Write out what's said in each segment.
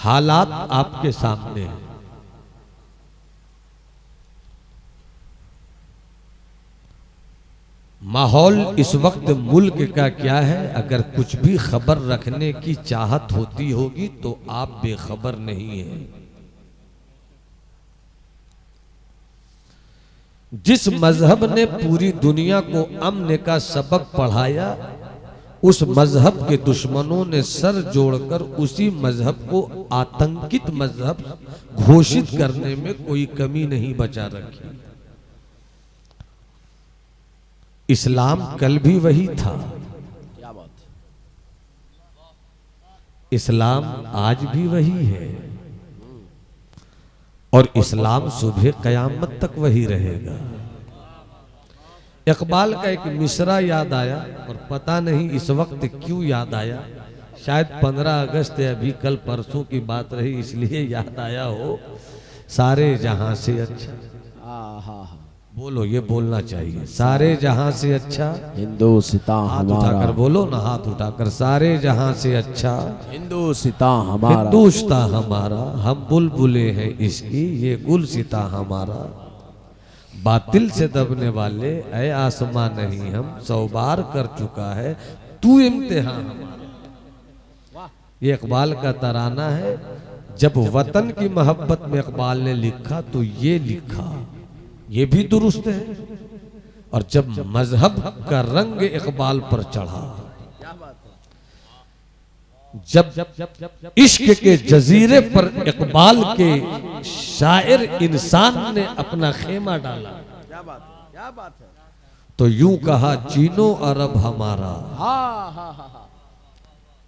हालात आपके सामने हैं। माहौल इस वक्त मुल्क का क्या है, अगर कुछ भी खबर रखने की चाहत होती होगी तो आप बेखबर नहीं हैं। जिस मजहब ने पूरी दुनिया को अमन का सबक पढ़ाया, उस मजहब के दुश्मनों ने सर जोड़कर उसी मजहब को आतंकित मजहब घोषित करने में कोई कमी नहीं बचा रखी। इस्लाम कल भी वही था, क्या बात, इस्लाम आज भी वही है और इस्लाम सुबह कयामत तक वही रहेगा। इकबाल का एक मिसरा याद आया और पता नहीं इस वक्त क्यों याद आया, शायद 15 अगस्त या अभी कल परसों की बात रही इसलिए याद आया हो। सारे जहां से अच्छा, बोलो, ये बोलना चाहिए, सारे जहां से अच्छा हिंदुस्तां हाथ हमारा, उठाकर बोलो ना, हाथ उठाकर, सारे जहां से अच्छा हिंदुस्तां हमारा, हिंदुस्तां हमारा, हम बुलबुले हैं इसकी ये गुलसिता हमारा। बातिल से दबने वाले ऐ आसमां नहीं हम, 100 बार कर चुका है तू इम्तिहान हमारा। ये इकबाल का तराना है। जब वतन की मोहब्बत में इकबाल ने लिखा तो ये लिखा, ये भी दुरुस्त है। और जब मजहब का रंग इकबाल पर चढ़ा, जब इश्क के जजीरे पर इकबाल के शायर इंसान ने अपना खेमा डाला, क्या बात, क्या बात है, तो यूं कहा चीनो अरब हमारा,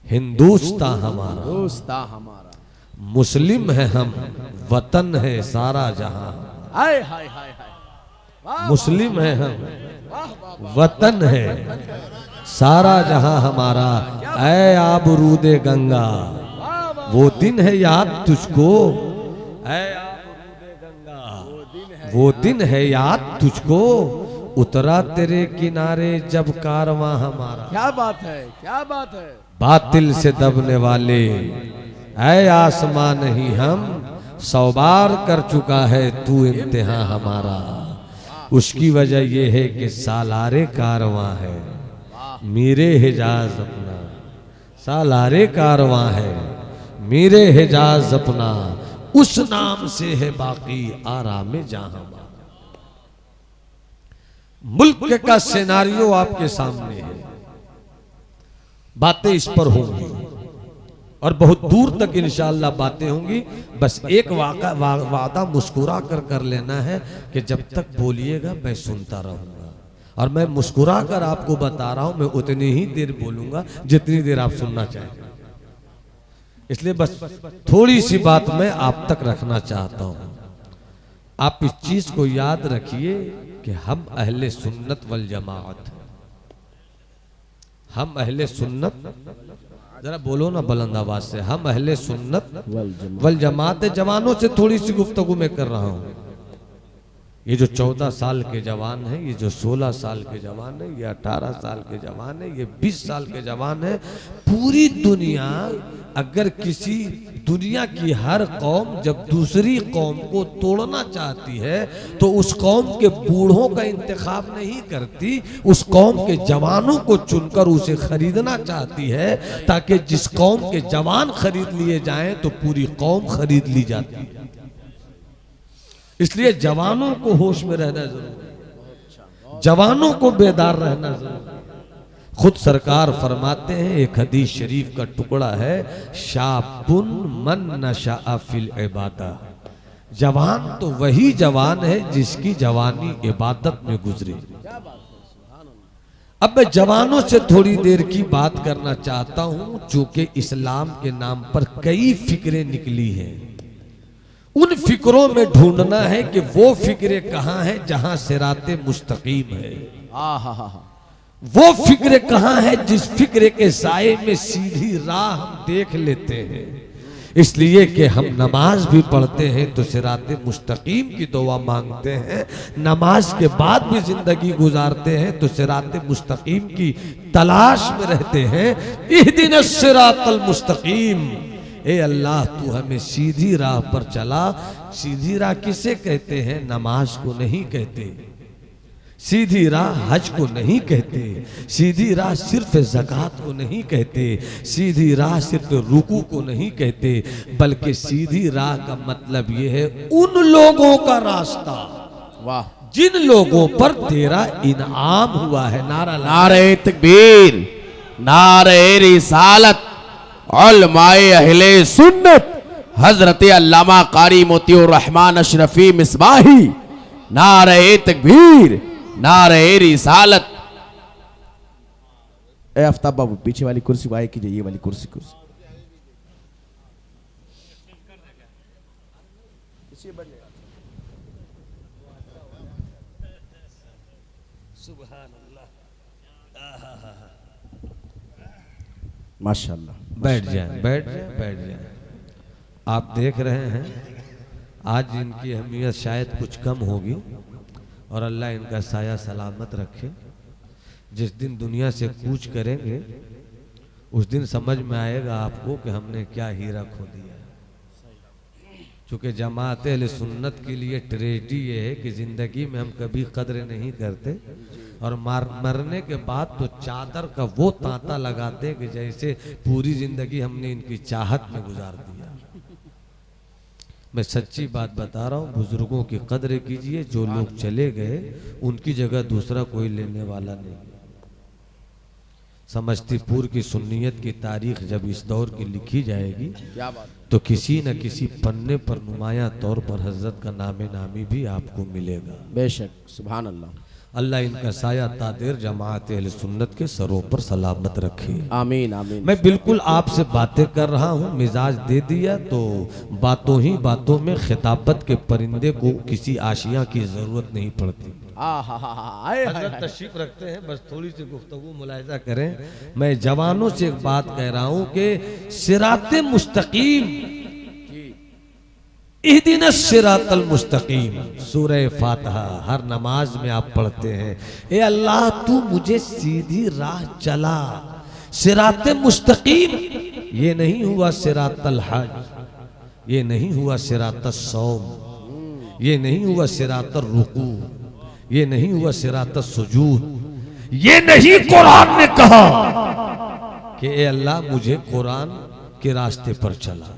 हिंदुस्तां हमारा, हिंदुस्तां हमारा, मुस्लिम है हम, वतन है सारा जहां। हाय हाय हाय हाय, मुस्लिम है हम, वतन है सारा जहां हमारा। ऐ आबरूदे गंगा, वो दिन है याद तुझको, ऐ आबरूदे गंगा, वो दिन है याद तुझको, उतरा तेरे किनारे जब कारवां हमारा। क्या बात है, क्या बात है, बातिल से दबने वाले ऐ आसमां नहीं हम, 100 बार कर चुका है तू इम्तिहान हमारा। उसकी वजह यह है कि सालारे कारवां है मेरे हिजाज अपना, सालारे कारवां है मेरे हिजाज अपना, उस नाम से है बाकी आराम जहां। मुल्क का सिनारियो आपके सामने है, बातें इस पर होंगी और बहुत दूर तक इंशाअल्लाह बातें होंगी। बस एक वादा मुस्कुरा कर लेना है कि जब तक बोलिएगा मैं सुनता रहूंगा, और मैं मुस्कुरा कर आपको बता रहा हूं मैं उतनी ही देर बोलूंगा जितनी देर आप सुनना चाहें। इसलिए बस थोड़ी सी बात मैं आप तक रखना चाहता हूं। आप इस चीज को याद रखिए कि हम अहले सुन्नत वल जमाअत, हम अहले सुन्नत, जरा बोलो ना बुलंद आवाज से, हम अहले सुन्नत वल जमाअत। जवानों से थोड़ी सी गुफ्तगू मैं कर रहा हूं। ये जो 14 साल के जवान हैं, ये जो 16 साल के जवान हैं, ये 18 साल के जवान हैं, ये 20 साल के जवान हैं, पूरी दुनिया, अगर किसी दुनिया की हर कौम जब दूसरी कौम को तोड़ना चाहती है तो उस कौम के बूढ़ों का इंतखाब नहीं करती, उस कौम के जवानों को चुनकर उसे खरीदना चाहती है, ताकि जिस कौम के जवान खरीद लिए जाएं तो पूरी कौम खरीद ली जाती है। इसलिए जवानों को होश में रहना जरूरी है, जवानों को बेदार रहना जरूरी है। खुद सरकार फरमाते हैं, एक हदीस शरीफ का टुकड़ा है, शाबुन मन नशा फिल इबादा, जवान तो वही जवान है जिसकी जवानी इबादत में गुजरे। अब मैं जवानों से थोड़ी देर की बात करना चाहता हूं, चूंकि इस्लाम के नाम पर कई फिक्रें निकली हैं। उन फिक्रों में ढूंढना है कि वो फिक्रें कहां हैं जहां सिराते मुस्तकीम है, वो फिक्र कहां है जिस फिक्र के साए में सीधी राह हम देख लेते हैं। इसलिए कि हम नमाज भी पढ़ते हैं तो सिराते मुस्तकीम की दुआ मांगते हैं, नमाज के बाद भी जिंदगी गुजारते हैं तो सिराते मुस्तकीम की तलाश में रहते हैं। इहदिनस सिरातल मुस्तकीम, ए अल्लाह तू हमें सीधी राह पर चला। सीधी राह किसे कहते हैं? नमाज को नहीं कहते, सीधी राह हज को नहीं कहते, सीधी राह सिर्फ ज़कात को नहीं कहते, सीधी राह सिर्फ रुकू को नहीं कहते, बल्कि सीधी राह का मतलब यह है उन लोगों का रास्ता, वाह, जिन लोगों पर तेरा इनाम हुआ है। नारा नारे तकबीर, नारे रिसालत, उलमाए अहले सुन्नत, हजरत अल्लामा कारी मोतियुर रहमान अशरफी मिसबाही, नारे तकबीर, नारे रिसालत। ए आफ्ताब बाबू पीछे वाली कुर्सी वाई कीजिए, ये वाली कुर्सी माशाल्लाह। बैठ जाए, बैठ जाए, बैठ जाए। आप देख रहे हैं आज इनकी अहमियत शायद कुछ कम होगी, और अल्लाह इनका साया सलामत रखे। जिस दिन दुनिया से कूच करेंगे उस दिन समझ में आएगा आपको कि हमने क्या हीरा खो दिया। चूँकि जमात अहले सुन्नत के लिए ट्रेजेडी ये है कि ज़िंदगी में हम कभी कद्र नहीं करते, और मरने के बाद तो चादर का वो तांता लगाते कि जैसे पूरी ज़िंदगी हमने इनकी चाहत में गुजार दिया। मैं सच्ची बात बता रहा हूँ, बुजुर्गों की कद्र कीजिए। जो लोग चले गए उनकी जगह दूसरा कोई लेने वाला नहीं। समस्तीपुर की सुन्नियत की तारीख जब इस दौर की लिखी जाएगी क्या बात, तो किसी न किसी पन्ने पर नुमाया तौर पर हजरत का नामे नामी भी आपको मिलेगा। बेशक, सुभान अल्लाह। अल्लाह इनका साया तादेर जमात अहले सुन्नत के सरों पर सलामत रखे। आमीन आमीन। मैं बिल्कुल आपसे बातें कर रहा हूँ, मिजाज दे दिया तो बातों ही बातों में खिताबत के परिंदे को किसी आशिया की जरूरत नहीं पड़ती। हज़रत तशरीफ रखते हैं, बस थोड़ी सी गुफ्तगू मुलाहिजा करें। मैं जवानों से एक बात कह रहा हूँ कि सिराते मुस्तकीम, इहदिना सिरातल मुस्तकीम, सूरह फातिहा हर नमाज में आप पढ़ते हैं। ए अल्लाह तू मुझे सीधी राह चला। सिराते मुस्तकीम ये नहीं हुआ सिरातल हज, ये नहीं हुआ सिरातल सौम, ये नहीं हुआ सिरातल रुकू, ये नहीं हुआ सिरातल सुजूद। ये नहीं कुरान ने कहा कि ए अल्लाह मुझे कुरान के रास्ते पर चला।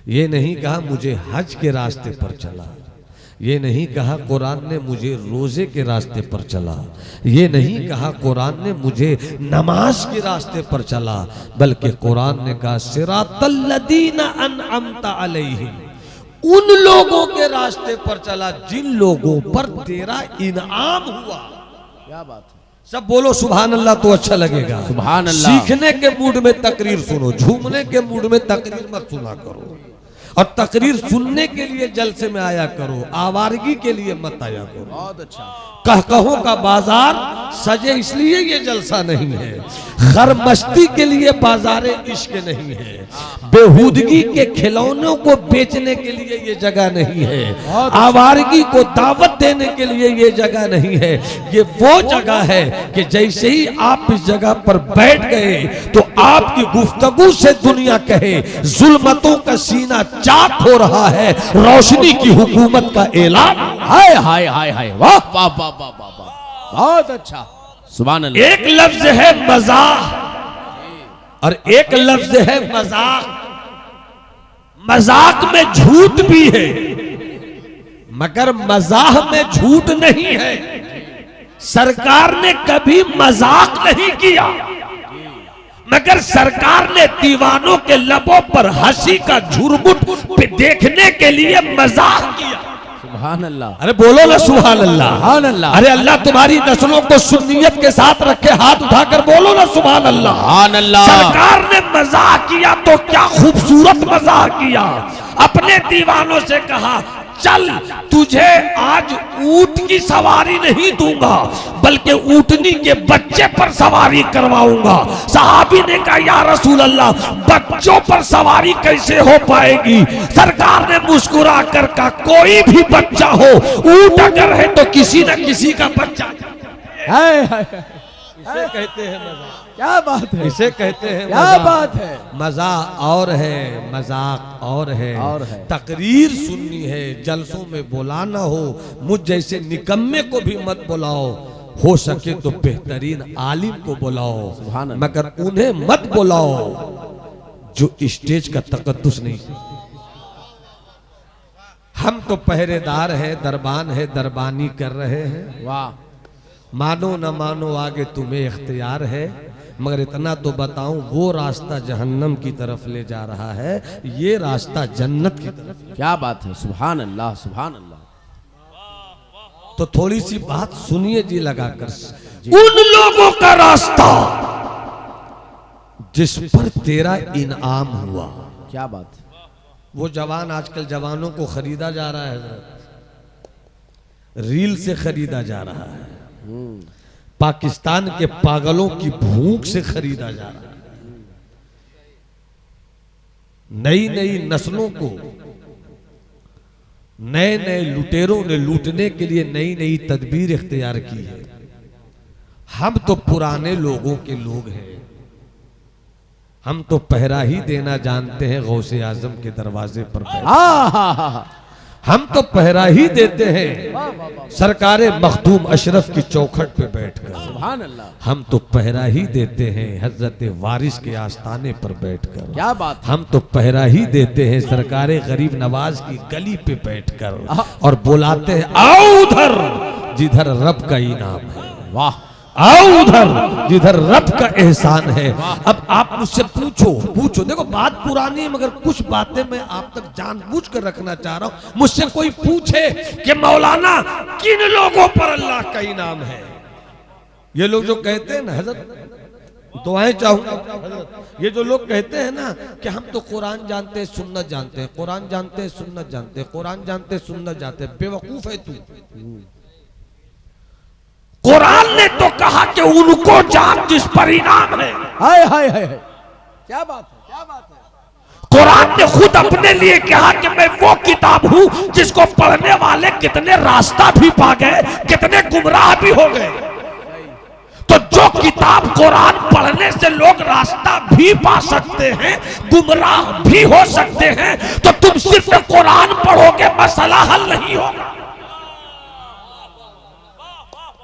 ये नहीं कहा मुझे हज के रास्ते पर चला। ये नहीं कहा कुरान ने मुझे रोजे के रास्ते पर चला। ये नहीं कहा कुरान ने मुझे नमाज के रास्ते पर चला, बल्कि कुरान ने कहा सिरातल लदीना अनअमता अलैहिम, उन लोगों के रास्ते पर चला जिन लोगों पर तेरा इनाम हुआ। क्या बात है, सब बोलो सुभान अल्लाह तो अच्छा लगेगा। सुभान अल्लाह। सीखने के मूड में तकरीर सुनो, झूमने के मूड में तकरीर मत सुना करो, और तकरीर सुनने के लिए जलसे में आया करो, आवारगी के लिए मत आया करो। बहुत अच्छा। कहकहों का बाजार सजे इसलिए ये जलसा नहीं है, खर मस्ती के लिए बाजार इश्क नहीं है, बेहूदगी के खिलौनों को बेचने के लिए ये जगह नहीं है, आवारगी को दावत देने के लिए ये जगह नहीं है। ये वो जगह है कि जैसे ही आप इस जगह पर बैठ गए तो आपकी गुफ्तगू से दुनिया कहे जुल्मतों का सीना चाक हो रहा है, रोशनी की हुकूमत का ऐलान। हाय हाय हाय हाय, वाह वाह वाह वाह वाह वाह, बहुत अच्छा, सुभान अल्लाह। एक लफ्ज है मजाक और एक लफ्ज है मजाक। मजाक में झूठ भी है मगर मजाक में झूठ नहीं है। सरकार ने कभी मजाक नहीं किया, मगर सरकार ने दीवानों के लबों पर हंसी का झुरमुट देखने के लिए मजाक किया। सुभान अल्लाह। अरे बोलो ना सुभान अल्लाह। सुभान अल्लाह। अरे अल्लाह तुम्हारी नस्लों को सुन्नियत के साथ रखे, हाथ उठाकर बोलो ना सुभान अल्लाह। सुभान अल्लाह। सरकार ने मजाक किया तो क्या खूबसूरत मजाक किया। अपने दीवानों से कहा चल तुझे आज ऊंट की सवारी नहीं दूंगा बल्कि ऊंटनी के बच्चे पर सवारी करवाऊंगा। सहाबी ने कहा या रसूल अल्लाह बच्चों पर सवारी कैसे हो पाएगी। सरकार ने मुस्कुरा कर कहा कोई भी बच्चा हो, ऊंट अगर है तो किसी न किसी का बच्चा। हाय हाय, इसे कहते हैं मजाक। क्या बात है, इसे कहते हैं क्या मजाक। बात है। मजा और है, मजाक और है। तकरीर सुननी है, जलसों में बुलाना हो। मुझ जैसे निकम्मे को भी मत बुलाओ, हो सके तो बेहतरीन आलिम को बुलाओ, मगर उन्हें मत बुलाओ जो स्टेज का तकद्दुस नहीं। हम तो पहरेदार है, दरबान है, दरबानी कर रहे हैं। वाह, मानो न मानो आगे तुम्हें इख्तियार है, मगर इतना तो बताऊं, वो रास्ता जहन्नम की तरफ ले जा रहा है, ये रास्ता जन्नत की तरफ। क्या बात है, सुभान अल्लाह, सुभान अल्लाह। तो थोड़ी सी बात सुनिए जी लगाकर। उन लोगों का रास्ता जिस पर तेरा इनाम हुआ। क्या बात है। वो जवान, आजकल जवानों को खरीदा जा रहा है, रील से खरीदा जा रहा है, पाकिस्तान के पागलों की भूख से खरीदा जा रहा है। नई नई नस्लों को नए नए लुटेरों ने लूटने के लिए नई नई तदबीर इख्तियार की है। हम तो पुराने लोगों के लोग हैं, हम तो पहरा ही देना जानते हैं गौसे आजम के दरवाजे पर बैठ। हम तो पहरा ही देते हैं सरकारे मखदूम अशरफ की चौखट पे बैठकर। सुभान अल्लाह। हम तो पहरा ही देते हैं हजरत वारिस के आस्थाने पर बैठकर। क्या बात। हम तो पहरा ही देते हैं सरकारे गरीब नवाज की गली पे बैठकर, और बुलाते हैं आओ उधर जिधर रब का इनाम है। वाह। आओ उधर जिधर रब का एहसान है। अब आप मुझसे पूछो, देखो बात पुरानी है, मगर कुछ बातें मैं आप तक जानबूझ कर रखना चाह रहा हूं। मुझसे कोई पूछे कि मौलाना किन लोगों पर अल्लाह का इनाम है, ये लोग जो कहते हैं ना, हजरत दुआएं चाहूंगा, ये जो लोग कहते हैं ना कि हम तो कुरान जानते हैं, सुन्नत जानते हैं, कुरान जानते हैं, सुन्नत जानते हैं, कुरान जानते हैं, सुन्नत जानते हैं, बेवकूफ है तू। कुरान ने तो कहा कि उनको जान जिस पर इनाम है। हाय हाय हाय, क्या बात है, क्या बात है। कुरान ने खुद अपने लिए कहा कि मैं वो किताब हूं जिसको पढ़ने वाले कितने रास्ता भी पा गए, कितने गुमराह भी हो गए। तो जो किताब कुरान पढ़ने से लोग रास्ता भी पा सकते हैं, गुमराह भी हो सकते हैं, तो तुम सिर्फ कुरान पढ़ोगे मसला हल नहीं होगा,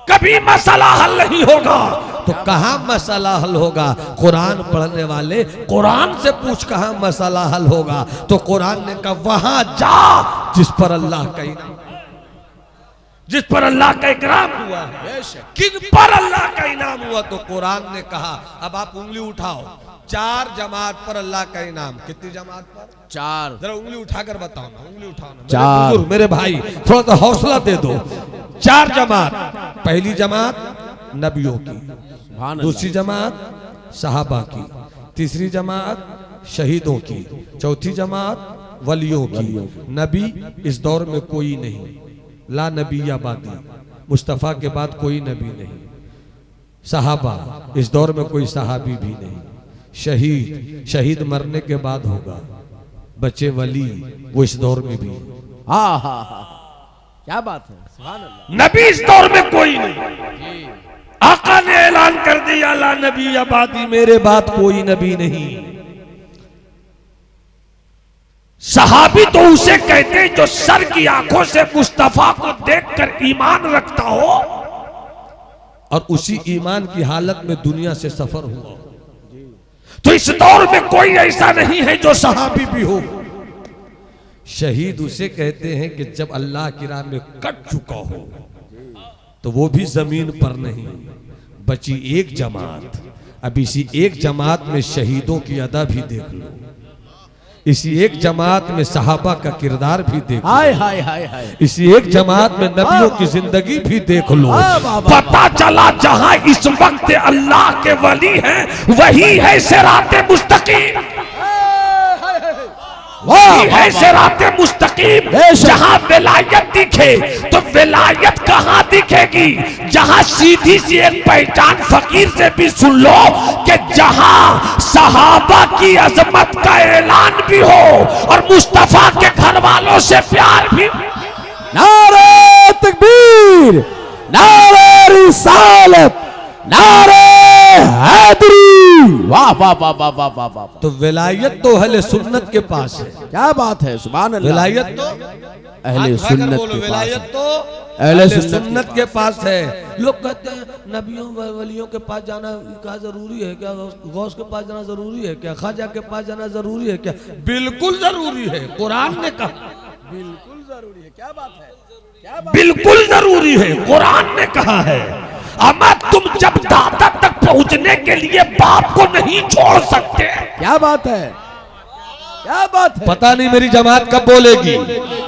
कभी मसला हल नहीं होगा। तो कहां मसला हल होगा? कुरान पढ़ने वाले कुरान से पूछ कहां मसला हल होगा। तो कुरान ने कहा वहां जा जिस पर अल्लाह का इनाम, जिस पर अल्लाह का इकराम हुआ है। किन पर अल्लाह का इनाम हुआ? तो कुरान ने कहा, अब आप उंगली उठाओ, 4 जमात पर अल्लाह का इनाम। कितनी जमात पर? 4। जरा उंगली उठाकर बताओ ना, उंगली उठाओ ना। 4। मेरे भाई थोड़ा सा हौसला दे दो। 4 जमात। पहली जमात नबियों की, दूसरी जमात सहाबा की, तीसरी जमात शहीदों की, चौथी जमात वलियों की। नबी इस दौर में कोई नहीं, ला नबी आबादी, मुस्तफ़ा के बाद कोई नबी नहीं। सहाबा, इस दौर में कोई सहाबी भी नहीं। शहीद, शहीद मरने के बाद होगा। बच्चे वली, वो इस दौर में भी। हाँ हाँ हाँ, क्या बात है, सुभान अल्लाह। नबी इस दौर में कोई नहीं। आका ने ऐलान कर दिया, ला नबी आबादी, मेरे बाद कोई नबी नहीं। सहाबी तो उसे कहते हैं जो सर की आंखों से मुस्तफा को देखकर ईमान रखता हो और उसी ईमान की हालत में दुनिया से सफर हुआ। तो इस दौर में कोई ऐसा नहीं है जो सहाबी भी हो। शहीद उसे कहते हैं कि जब अल्लाह की राह में कट चुका हो, तो वो भी जमीन पर नहीं, बची एक जमात। अब इसी एक जमात में शहीदों की अदा भी देख लो, इसी एक जमात में सहाबा का किरदार भी देख लो, हाय हाय हाय हाय, इसी एक जमात में नबियों की जिंदगी भी देख लो। पता चला जहां इस वक्त अल्लाह के वली हैं, वही है सिराते मुस्तकीम, है सिराते मुस्तकीम। जहां विलायत दिखे तो विलायत कहां दिखेगी? जहां सीधी सी एक पहचान फकीर से भी सुन लो कि जहां सहाबा की अजमत का ऐलान भी हो और मुस्तफा के घर वालों से प्यार भी। नारे तकबीर, नारे रिसालत, नारे हैदरी। वाह वाह वाह वाह वाह वाह वाह। तो विलायत तो अहले सुन्नत के पास है। क्या बात है, सुभान अल्लाह। विलायत तो अहले सुन्नत के पास विलायत है। तो अहले अहले सुन्नत सुन्नत के पास है। लोग कहते हैं नबियों वलियों के पास जाना क्या जरूरी है क्या, गौस के पास जाना जरूरी है क्या, ख्वाजा के पास जाना जरूरी है क्या? बिल्कुल जरूरी है, कुरान ने कहा बिल्कुल जरूरी है। क्या बात है, क्या बात। बिल्कुल जरूरी है, कुरान ने कहा है। अमा तुम जब दादा तक पहुंचने के लिए बाप को नहीं छोड़ सकते। क्या बात है, क्या बात है। पता नहीं मेरी जमात कब बोलेगी।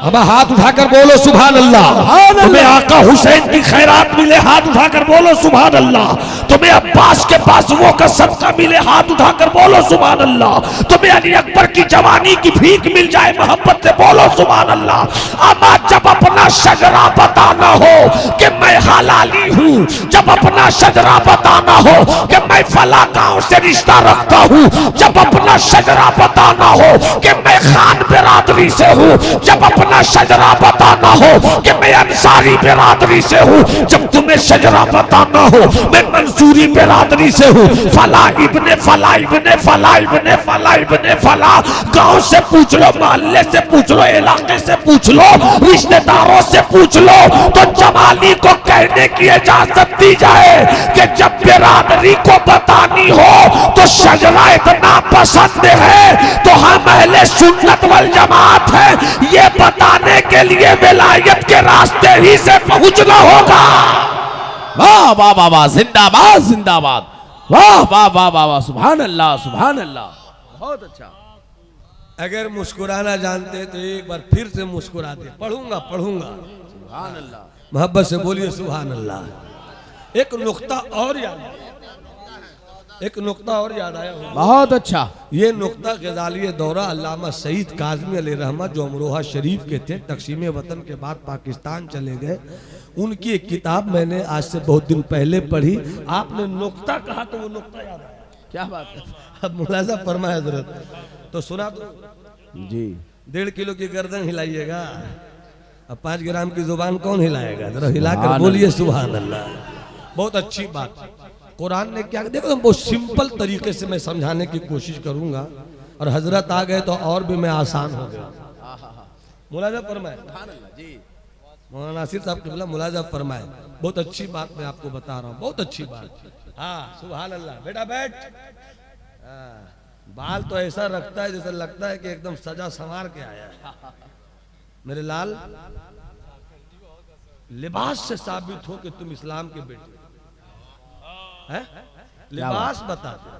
अब हाथ उठाकर बोलो सुभान अल्लाह। तुम्हें आका हुसैन की खैरात मिले, हाथ उठाकर बोलो सुभान अल्लाह। तुम्हें अब्बास के बाजुओं का सदका मिले, हाथ उठाकर बोलो सुभान अल्लाह। तुम्हें अली अकबर की जवानी की भीख मिल जाए, मोहब्बत से बोलो सुभान अल्लाह। अमा जब अपना शजरा बताना हो कि मैं हलाली हूँ, जब अपना शजरा बताना हो कि मैं फला गांव से रिश्ता रखता हूँ, जब अपना शजरा बताना हो कि मैं खान बिरादरी से हूँ, जब अपना शजरा बताना हो कि मैं अंसारी बिरादरी से हूँ, जब तुम्हें शजरा बताना हो मैं मंसूरी बिरादरी से हूँ, फला इब्ने फला इब्ने फला इब्ने फला इब्ने फला, गांव से पूछ लो, मोहल्ले से पूछ लो, इलाके से पूछ लो, रिश्तेदारों से पूछ लो, तो जमाली को कहने की इजाजत दी जाए कि जब बिरादरी को बतानी हो तो शजरा इतना पसंद है तो हम अहले सुन्नत वल जमात है, ये बताने के लिए विलायत के रास्ते ही से पहुंचना होगा। वाह वाह वाह वाह, जिंदाबाद जिंदाबाद। वाह वाह वाह वाह वाह, सुभान अल्लाह सुभान अल्लाह। बहुत अच्छा। अगर मुस्कुराना जानते तो एक बार फिर से मुस्कुरा दे। पढ़ूंगा पढ़ूंगा। सुभान अल्लाह। मोहब्बत से बोलिए सुभान अल्लाह। एक नुक्ता और याद, एक नुक्ता और याद आया होगा। बहुत अच्छा। ये नुक्ता गजाली दौरा अल्लामा सईद काज़मी अलैहि रहमत जो अमरोहा शरीफ के थे, तकसीम वतन के बाद पाकिस्तान चले गए, उनकी एक किताब मैंने आज से बहुत दिन पहले पढ़ी। आपने नुक्ता कहा तो वो नुक्ता याद आया। क्या बात है। अब मुलाजा फरमाया हजरत, तो सुना दो जी। 1.5 किलो की गर्दन हिलाइएगा, अब 5 ग्राम की जुबान कौन हिलाएगा? जरा हिलाकर बोलिए सुभान अल्लाह। बहुत अच्छी बात। कुरान ने क्या, देखो बहुत सिंपल तरीके से मैं समझाने की कोशिश करूंगा, और हजरत आ गए तो और भी मैं आसान हो गया। मुलाजा फरमाए मौलाना नासिर साहब के मुलाजा फरमाए। बहुत अच्छी बात मैं आपको बता रहा हूँ, बहुत अच्छी बात। हाँ सुभान अल्लाह। बेटा बैठ। बाल तो ऐसा रखता है जैसे लगता है कि एकदम सजा संवार के आया है। मेरे लाल, लिबास से साबित हो कि तुम इस्लाम के बेटे है? लिबास बता दे।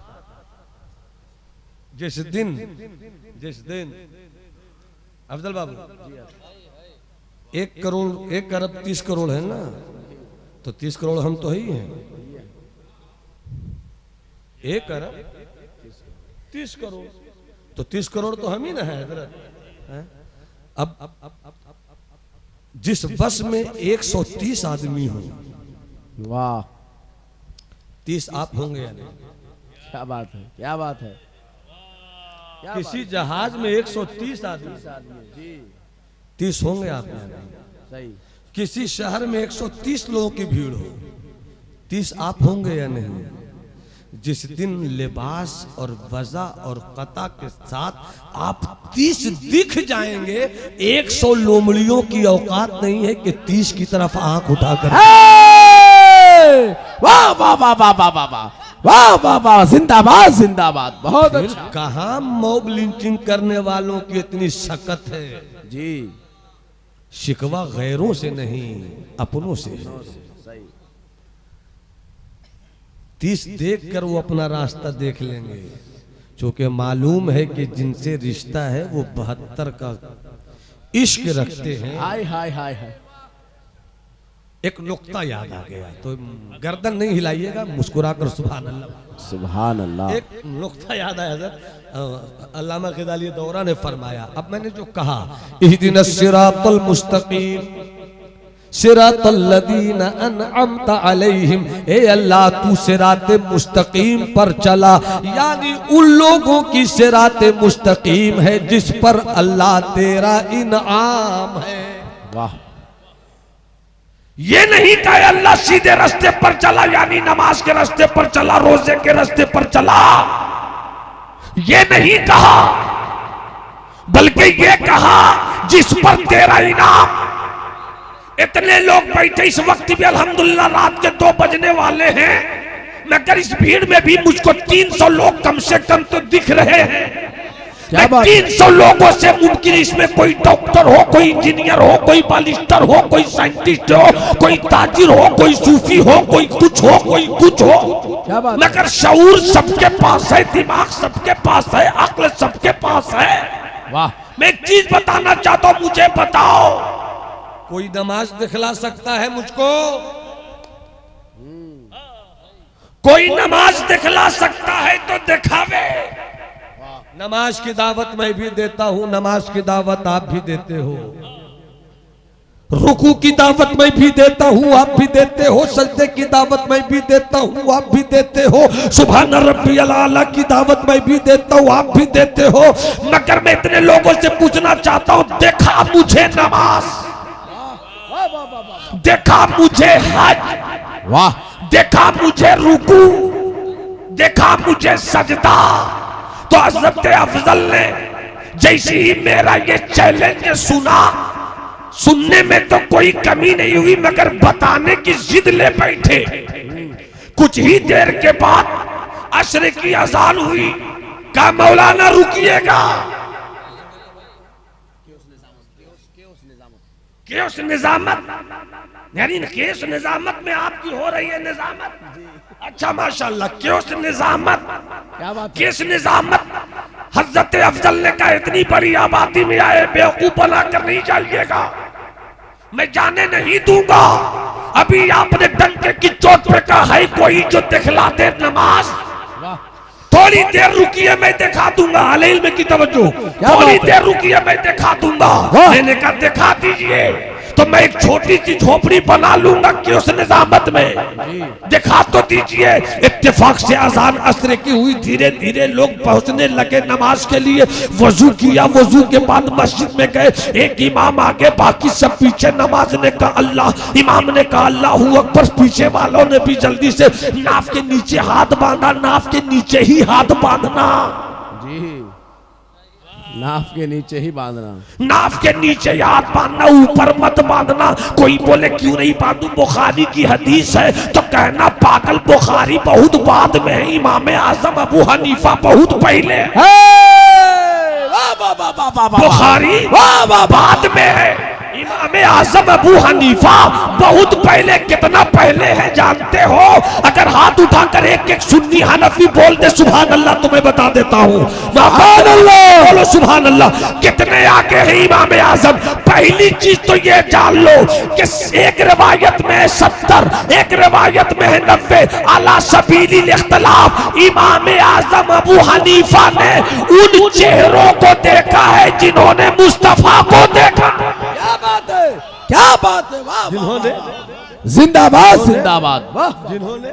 जिस दिन अफजल बाबू 1 करोड़ 1 अरब 30 करोड़ है ना, तो 30 करोड़ हम तो ही हैं। 1 अरब 30 करोड़, तो 30 करोड़ तो हम ही ना है हजरत। अब जिस बस में 130 आदमी हो, वाह 30 आप होंगे या नहीं? क्या बात है, क्या बात है। किसी जहाज में 130 आदमी, 30 होंगे आप या नहीं? सही। किसी शहर में 130 लोगों की भीड़ हो, 30 आप होंगे या नहीं? जिस दिन लिबास और वज़ा और कता के साथ आप 30 दिख जाएंगे, 100 लोमड़ियों की औकात नहीं है कि 30 की तरफ आंख उठाकर। वाह वाह वाह वाह वाह वाह वाह वाह वाह वाह, जिंदाबाद जिंदाबाद। बहुत अच्छा। कहां मॉब लिंचिंग करने वालों की इतनी सकत है जी। शिकवा गैरों से नहीं, अपनों से। 30 देख कर वो अपना रास्ता देख लेंगे, क्योंकि मालूम है कि जिनसे रिश्ता है वो 72 का इश्क रखते हैं। हाय हाय हाय हाय। एक नुक्ता याद आ गया, तो गर्दन नहीं हिलाइएगा, मुस्कुराकर सुभान अल्लाह। सुभान अल्लाह। एक नुक्ता याद आया हज़रत अल्लामा ग़ज़ाली दौरा ने फरमाया। अब मैंने जो कहा इहदिनस सिरातल मुस्तकीम सिरातल लदीना अनअमता अलैहिम, ए अल्लाह तू सिराते मुस्तकीम पर चला, यानी उन लोगों की सिराते मुस्तकीम है जिस पर अल्लाह तेरा इनाम है। वाह। ये नहीं कहा अल्लाह सीधे रास्ते पर चला, यानी नमाज के रास्ते पर चला, रोजे के रास्ते पर चला, ये नहीं कहा, बल्कि ये कहा जिस पर तेरा इनाम। इतने लोग बैठे इस वक्त भी अल्हम्दुलिल्लाह रात के 2 बजने वाले हैं, मगर इस भीड़ में भी मुझको 300 लोग कम से कम तो दिख रहे हैं। 300 लोगों से मुमकिन इसमें कोई डॉक्टर हो, कोई इंजीनियर हो, कोई बालिस्टर हो, कोई साइंटिस्ट हो, कोई ताजिर हो, कोई सूफी हो, कोई कुछ हो, कोई कुछ हो, मगर शऊर सबके पास है, दिमाग सबके पास है, अक्ल सबके पास है। वाह, मैं एक चीज बताना चाहता हूं, मुझे बताओ कोई नमाज दिखला सकता है मुझको? कोई नमाज दिखला सकता है तो दिखावे। नमाज की दावत मैं भी देता हूं, नमाज की दावत आप भी देते हो, रुकू की दावत मैं भी देता हूं, आप भी देते हो, सजदे की दावत मैं भी देता हूं, आप भी देते हो, सुभान रब्बियल आला की दावत मैं भी देता हूं, आप भी देते हो। मगर मैं इतने लोगों से पूछना चाहता हूं, देखा मुझे नमाज, देखा मुझे हज, वाह, देखा मुझे रुकू, देखा मुझे सजदा? तो हज़रत अफजल ने जैसे ही मेरा ये चैलेंज सुना, सुनने में तो कोई कमी नहीं हुई, मगर बताने की जिद ले बैठे। कुछ ही देर के बाद असर की अजान हुई, कहा मौलाना रुकिएगा। केस निजामत, यानी केस निजामत में आपकी हो रही है निजामत? अच्छा माशाल्लाह, केस निजामत, क्या बात है? केस निजामत। हज़रत अफजल ने कहा इतनी बड़ी आबादी में आए बेवकूफ बनाकर नहीं जाइएगा, मैं जाने नहीं दूंगा। अभी आपने डंके की चोट पे कहा है कोई जो दिखला दे नमाज, थोड़ी देर रुकिए मैं दिखा दूंगा। हलेल में की तवज्जो, थोड़ी देर रुकिए मैं दिखा दूंगा। मैंने कहा दिखा दीजिए, तो मैं एक छोटी सी झोपड़ी बना लूंगा कि उस निजामत में, दिखा तो दीजिए। इत्तेफाक से अजान असर की हुई, धीरे धीरे लोग पहुंचने लगे नमाज के लिए। वजू किया, वजू के बाद मस्जिद में गए, एक इमाम आगे बाकी सब पीछे। नमाज ने कहा अल्लाह, इमाम ने कहा अल्लाहू अकबर, पीछे वालों ने भी जल्दी से नाफ के नीचे हाथ बांधा, नाफ के नीचे ही हाथ बांधना जी, नाफ के नीचे ही बांधना, नाफ के नीचे हाथ बांधना, ऊपर मत बांधना। कोई बोले क्यों नहीं बांधू, बुखारी की हदीस है, तो कहना पागल, बुखारी बहुत बाद में है, इमाम आजम अबू हनीफा बहुत पहले, बुखारी बाद में है, इमाम आजम अबू हनीफा बहुत पहले। कितना पहले है जानते हो? अगर हाथ उठाकर एक एक सुन्नी हनफी बोल दे सुभान अल्लाह, तुम्हें बता देता हूँ, सुभान अल्लाह बोलो, सुभान अल्लाह। कितने आगे है इमाम आजम? पहली चीज तो ये जान लो कि एक रिवायत में 70, एक रिवायत में है 90, अला सबीलिल इख्तिलाफ। इमाम आजम अबू हनीफा ने उन चेहरों को देखा है जिन्होंने मुस्तफा को देखा। क्या बात है, क्या बात है, वाह, जिन्होंने जिंदाबाद जिंदाबाद, वाह, जिन्होंने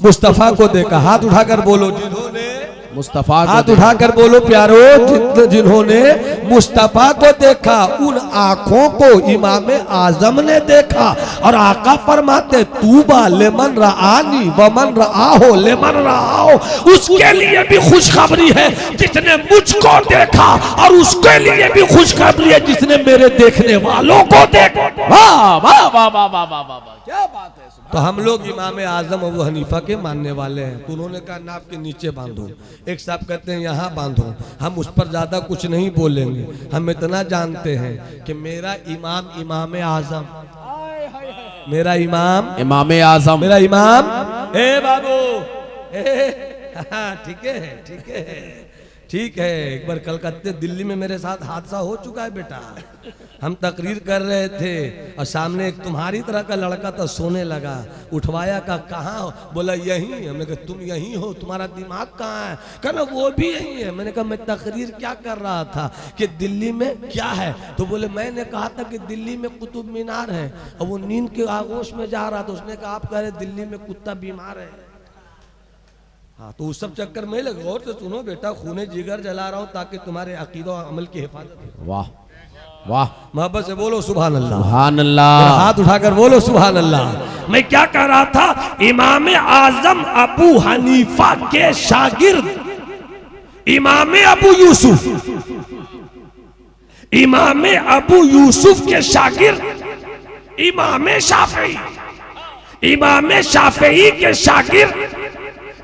मुस्तफा को देखा। हाथ उठाकर बोलो, जिन्होंने मुस्तफा, हाथ उठाकर बोलो प्यारो, जिन्होंने मुस्तफा को देखा, उन आंखों को इमाम आजम ने देखा। और आका फरमाते तूबा लेमन रआनी वमन रआहो लेमन रआहो, उसके लिए भी खुशखबरी है जिसने मुझको देखा, और उसके लिए भी खुशखबरी है जिसने मेरे देखने वालों को देखा। वाह वाह वाह वाह वाह वाह वाह, क्या बात है। तो हम लोग इमाम आजम अबू हनीफा के मानने वाले हैं। तो उन्होंने कहा नाप के नीचे बांधो, एक साहब कहते हैं यहाँ बांधो। हम उस पर ज्यादा कुछ नहीं बोलेंगे, हम इतना जानते हैं कि मेरा इमाम इमाम आजम, मेरा इमाम इमाम आजम, मेरा इमाम, ए बाबू, ठीक है, ठीक है, ठीक है। एक बार कलकत्ते दिल्ली में मेरे साथ हादसा हो चुका है बेटा। हम तकरीर कर रहे थे और सामने एक तुम्हारी तरह का लड़का था, सोने लगा। उठवाया का कहाँ हो? बोला यहीं। हमने कहा तुम यहीं हो, तुम्हारा दिमाग कहाँ है? कहना वो भी यहीं है। मैंने कहा मैं तकरीर क्या कर रहा था कि दिल्ली में क्या है? तो बोले मैंने कहा था कि दिल्ली में कुतुब मीनार है। और वो नींद के आगोश में जा रहा था, उसने कहा आप कह रहे दिल्ली में कुत्ता बीमार है। हाँ, तो उस सब चक्कर में लगे। गौर से सुनो बेटा, खूने जिगर जला रहा हूँ ताकि तुम्हारे अकीदा और अमल की हिफाजत हो। वाह, वाह, मोहब्बत से बोलो सुभान अल्लाह। सुभान अल्लाह। हाथ उठाकर बोलो सुभान अल्लाह। मैं क्या कह रहा था, इमाम आजम अबू हनीफा के शागिर्द इमाम अबू यूसुफ, इमाम अबू यूसुफ के शागिर्द इमाम शाफी, इमाम शाफी के शागिर्द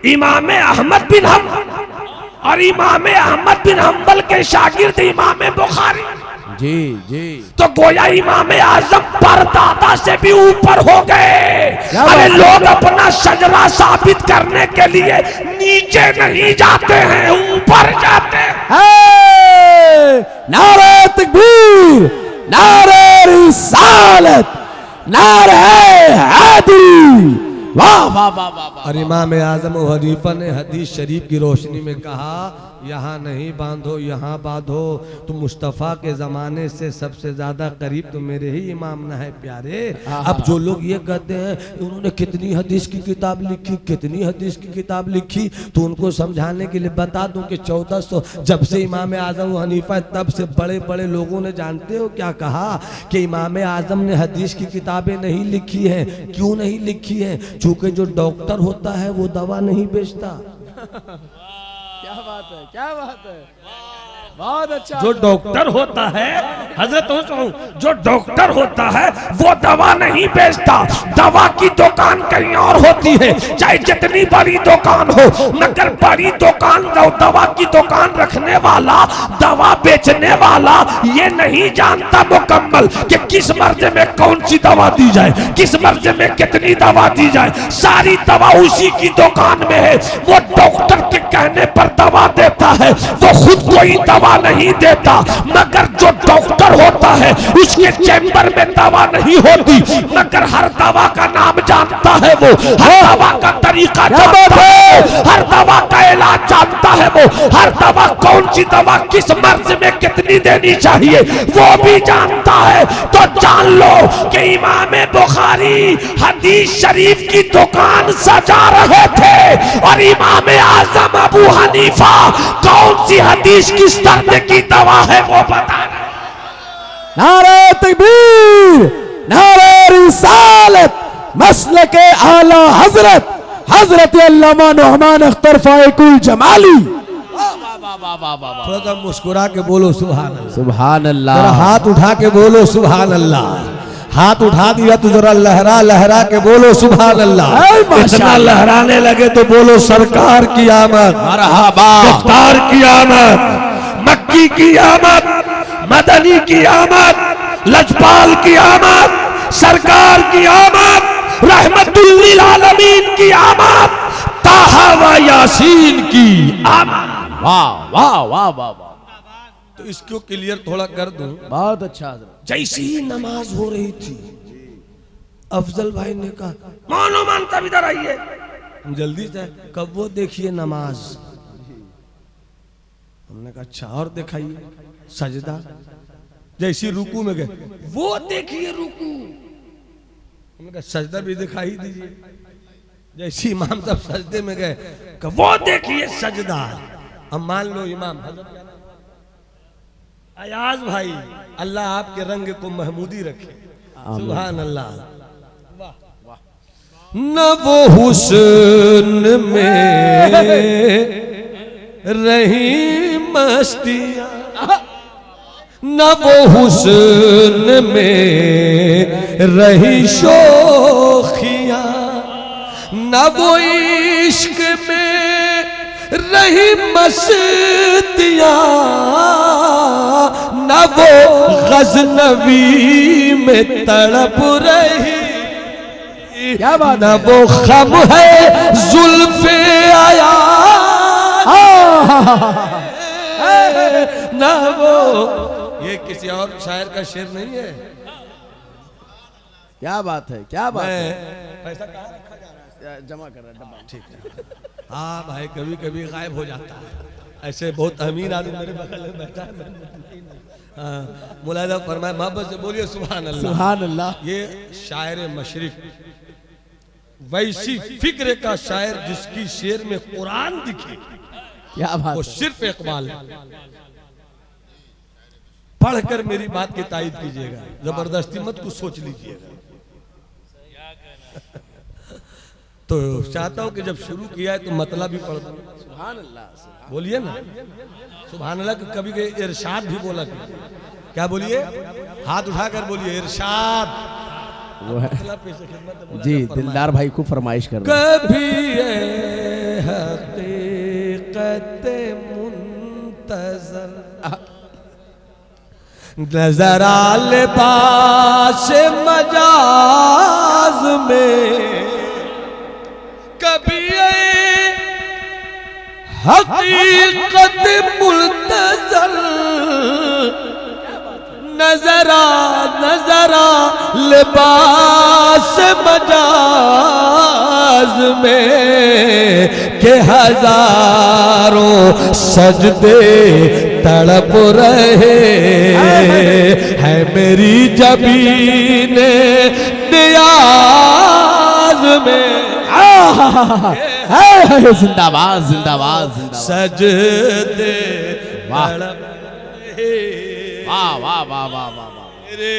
इमाम अहमद बिन हम्बल, और इमाम अहमद बिन हम्बल के शागिर्द इमाम बुखारी। जी जी। तो गोया इमाम आजम परदादा से भी ऊपर हो गए। अरे लोग अपना शजरा साबित करने के लिए नीचे नहीं जाते हैं, ऊपर जाते हैं। नारे तकबीर, नारे रिसालत, नारे हैदरी। वाह वाह वाह वाह। और इमाम आजम हनीफा ने हदीस शरीफ की रोशनी में कहा, यहाँ नहीं बांधो यहाँ बांधो, तो मुस्तफ़ा के ज़माने से सबसे ज़्यादा करीब तो मेरे ही इमाम न है प्यारे। अब जो लोग ये कहते हैं उन्होंने कितनी हदीस की किताब लिखी, कितनी हदीस की किताब लिखी, तो उनको समझाने के लिए बता दूं कि 1400 जब से इमाम आजम हनीफा तब से बड़े बड़े लोगों ने, जानते हो क्या कहा, कि इमाम आजम ने हदीस की किताबें नहीं लिखी हैं। क्यों नहीं लिखी हैं? चूँकि जो डॉक्टर होता है वो दवा नहीं बेचता। क्या बात है, क्या बात है, बहुत अच्छा। जो डॉक्टर होता है हजरत, जो डॉक्टर होता है वो दवा नहीं बेचता, दवा की दुकान कहीं और होती है, चाहे जितनी बड़ी दुकान हो, मगर बड़ी दुकान दवा की दुकान रखने वाला, दवा बेचने वाला ये नहीं जानता मुकम्मल कि किस मर्ज में कौन सी दवा दी जाए, किस मर्ज में कितनी दवा दी जाए। सारी दवा उसी की दुकान में है। वो डॉक्टर के कहने पर दवा देता है, वो खुद कोई दवा नहीं देता, मगर जो डॉक्टर होता है उसके चैम्बर में दवा नहीं होती, मगर हर दवा का नाम जानता है, वो हर दवा का तरीका जानता है, हर दवा का इलाज जानता है, वो हर दवा कौन सी दवा किस मर्ज में कितनी देनी चाहिए वो भी जानता है। तो जान लो कि इमाम बुखारी हदीस शरीफ की दुकान सजा रहे थे, और इमाम आजम अबू हनीफा कौन सी हदीस किस दर्द की दवा है वो बता रहे। नारे तकबीर, नारे रिसालत, मसलक आला हजरत, हजरत अल्लामा नुहमान अख्तर फाइकुल जमाली। थोड़ा सा मुस्कुरा के बोलो सुभान अल्लाह। सुभान अल्लाह। जरा हाथ उठा के बोलो सुभान अल्लाह। हाथ उठा दिया तो जरा लहरा लहरा के बोलो सुभान अल्लाह। इतना लहराने लगे तो बोलो सरकार की आमद, मरहबा, मुख्तार की आमद, मक्की की आमद, मदनी की आमद, लजपाल की आमद, सरकार की आमद, रहमतुल लिल आलमीन की आमद, ताहा व यासीन की आमद। वाह वाह वाह वाह वाह। तो इसको क्लियर थोड़ा कर दूं। बहुत अच्छा हजरत। जैसी ही नमाज हो रही थी, अफजल भाई ने कहा मानो मान तब इधर आइए, जल्दी से। कब वो देखिए नमाज। हमने कहा अच्छा और दिखाइए। सजदा। जैसी रुकू में गए, वो देखिए रुकू। हमने कहा सजदा भी दिखाई दीजिए। जैसी इमाम साहब सजदे में गए, कहा वो देखिए सजदा। अब मान लो इमाम अयाज भाई, अल्लाह आपके रंग को महमूदी रखे। सुभान अल्लाह। न वो हुस्न में रही मस्तियां, न वो हुस्न में रही शोखियां, न वो इश्क में रही मस्तियां, न वो गजनवी में तड़प रही, क्या बात, न वो खम है जुल्फे आया, न वो। ये किसी और शायर का शेर नहीं है। क्या बात है, क्या बात है। पैसा कहाँ रखा जा रहा है? जमा कर रहा है डब्बा। ठीक है। हाँ भाई, कभी कभी गायब हो जाता है। ऐसे बहुत अमीर आदमी मेरे बगल में बैठा है। मुलायदा फरमाए, मोहब्बत से बोलिए सुभान अल्लाह। सुभान अल्लाह। ये शायर मशरिक, वैसी फिक्र का शायर जिसकी शेर में कुरान दिखे, क्या बात वो है। सिर्फ इकबाल है। पढ़कर मेरी बात की तायद कीजिएगा, जबरदस्ती मत कुछ सोच लीजिएगा। तो चाहता हूं कि जब शुरू किया है तो मतलब भी पढ़ दो। सुभान अल्लाह, बोलिए ना सुभान अल्लाह। कभी के इरशाद भी बोला क्या बोलिए, हाथ उठाकर बोलिए इरशाद। वो है जी, दिलदार भाई को फरमाइश कर रहे हैं। कभी ये हकीकत मुंतज़र नजर आले बाश मजाज में, कभी ये हकीकत मुंतज़र नजरा नजरा लिबास मजाज में के हजारों सजदे तड़प रहे है मेरी जबीने नियाज में। जिंदाबाद जिंदाबाद जिंदाबाद। सजदे तड़प रहे, वाह वाह वाह वाह वाह वाह। मेरे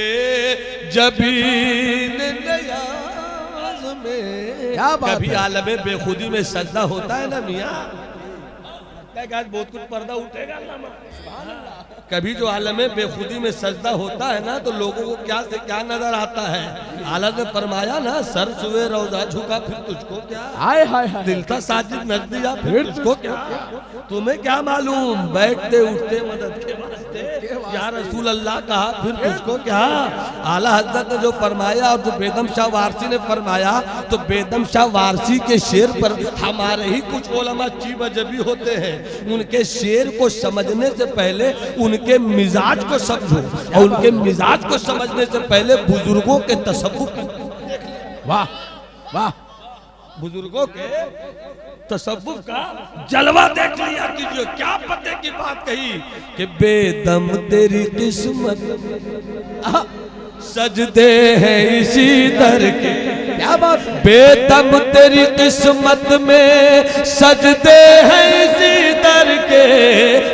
जबीन नियाज में। क्या बात कभी है? आलमे बेखुदी में सजदा होता है ना मियाँ, आज बहुत कुछ पर्दा उठेगा। कभी जो आलमे बेखुदी में सजदा होता है ना तो लोगों को क्या से क्या नजर आता है। आला ने फरमाया ना, सर सुबह रौदा झुका फिर तुझको क्या, हाय हाय हाय। दिल था साजिद नच दिया फिर तुझको क्या, तुम्हें क्या मालूम बैठते उठते मदद के वास्ते या रसूल अल्लाह कहा फिर तुझको क्या। आला हजरत ने जो फरमाया और जो बेदम शाह वारसी ने फरमाया, तो बेदम शाह वारसी के शेर पर हमारे ही कुछ उलमा चीबजबी होते हैं। उनके शेर को समझने से पहले उनके मिजाज को समझो, और उनके मिजाज को समझने से पहले बुजुर्गों के तसव्वुफ। वाह वाह। बुजुर्गों के तसव्वुफ का जलवा देख लिया कीजिए। क्या पते की बात कही कि बेदम तेरी किस्मत सजदे हैं इसी दर के। क्या बात। बेदम तेरी किस्मत में सजदे हैं इसी दर के,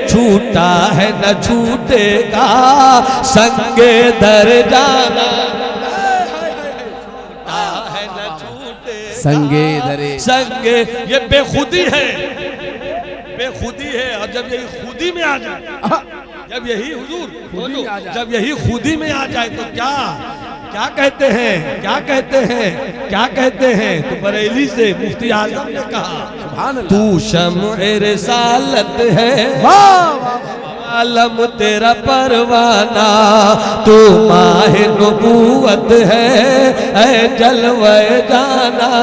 छूटा है न छूटेगा संगे दर जाना, है न छूटे संगे दरे। संगे। ये बेखुदी है, बेखुदी है। और जब यही खुदी में आ जाए, जब यही हुजूर जब यही खुदी में आ जाए तो क्या क्या कहते हैं, क्या कहते हैं, क्या कहते हैं। तो बरेली से मुफ्ती आजम ने कहा, तू शम्अ रिसालत है आलम तेरा परवाना, तू माहे नबूवत है ऐ जलवे जाना।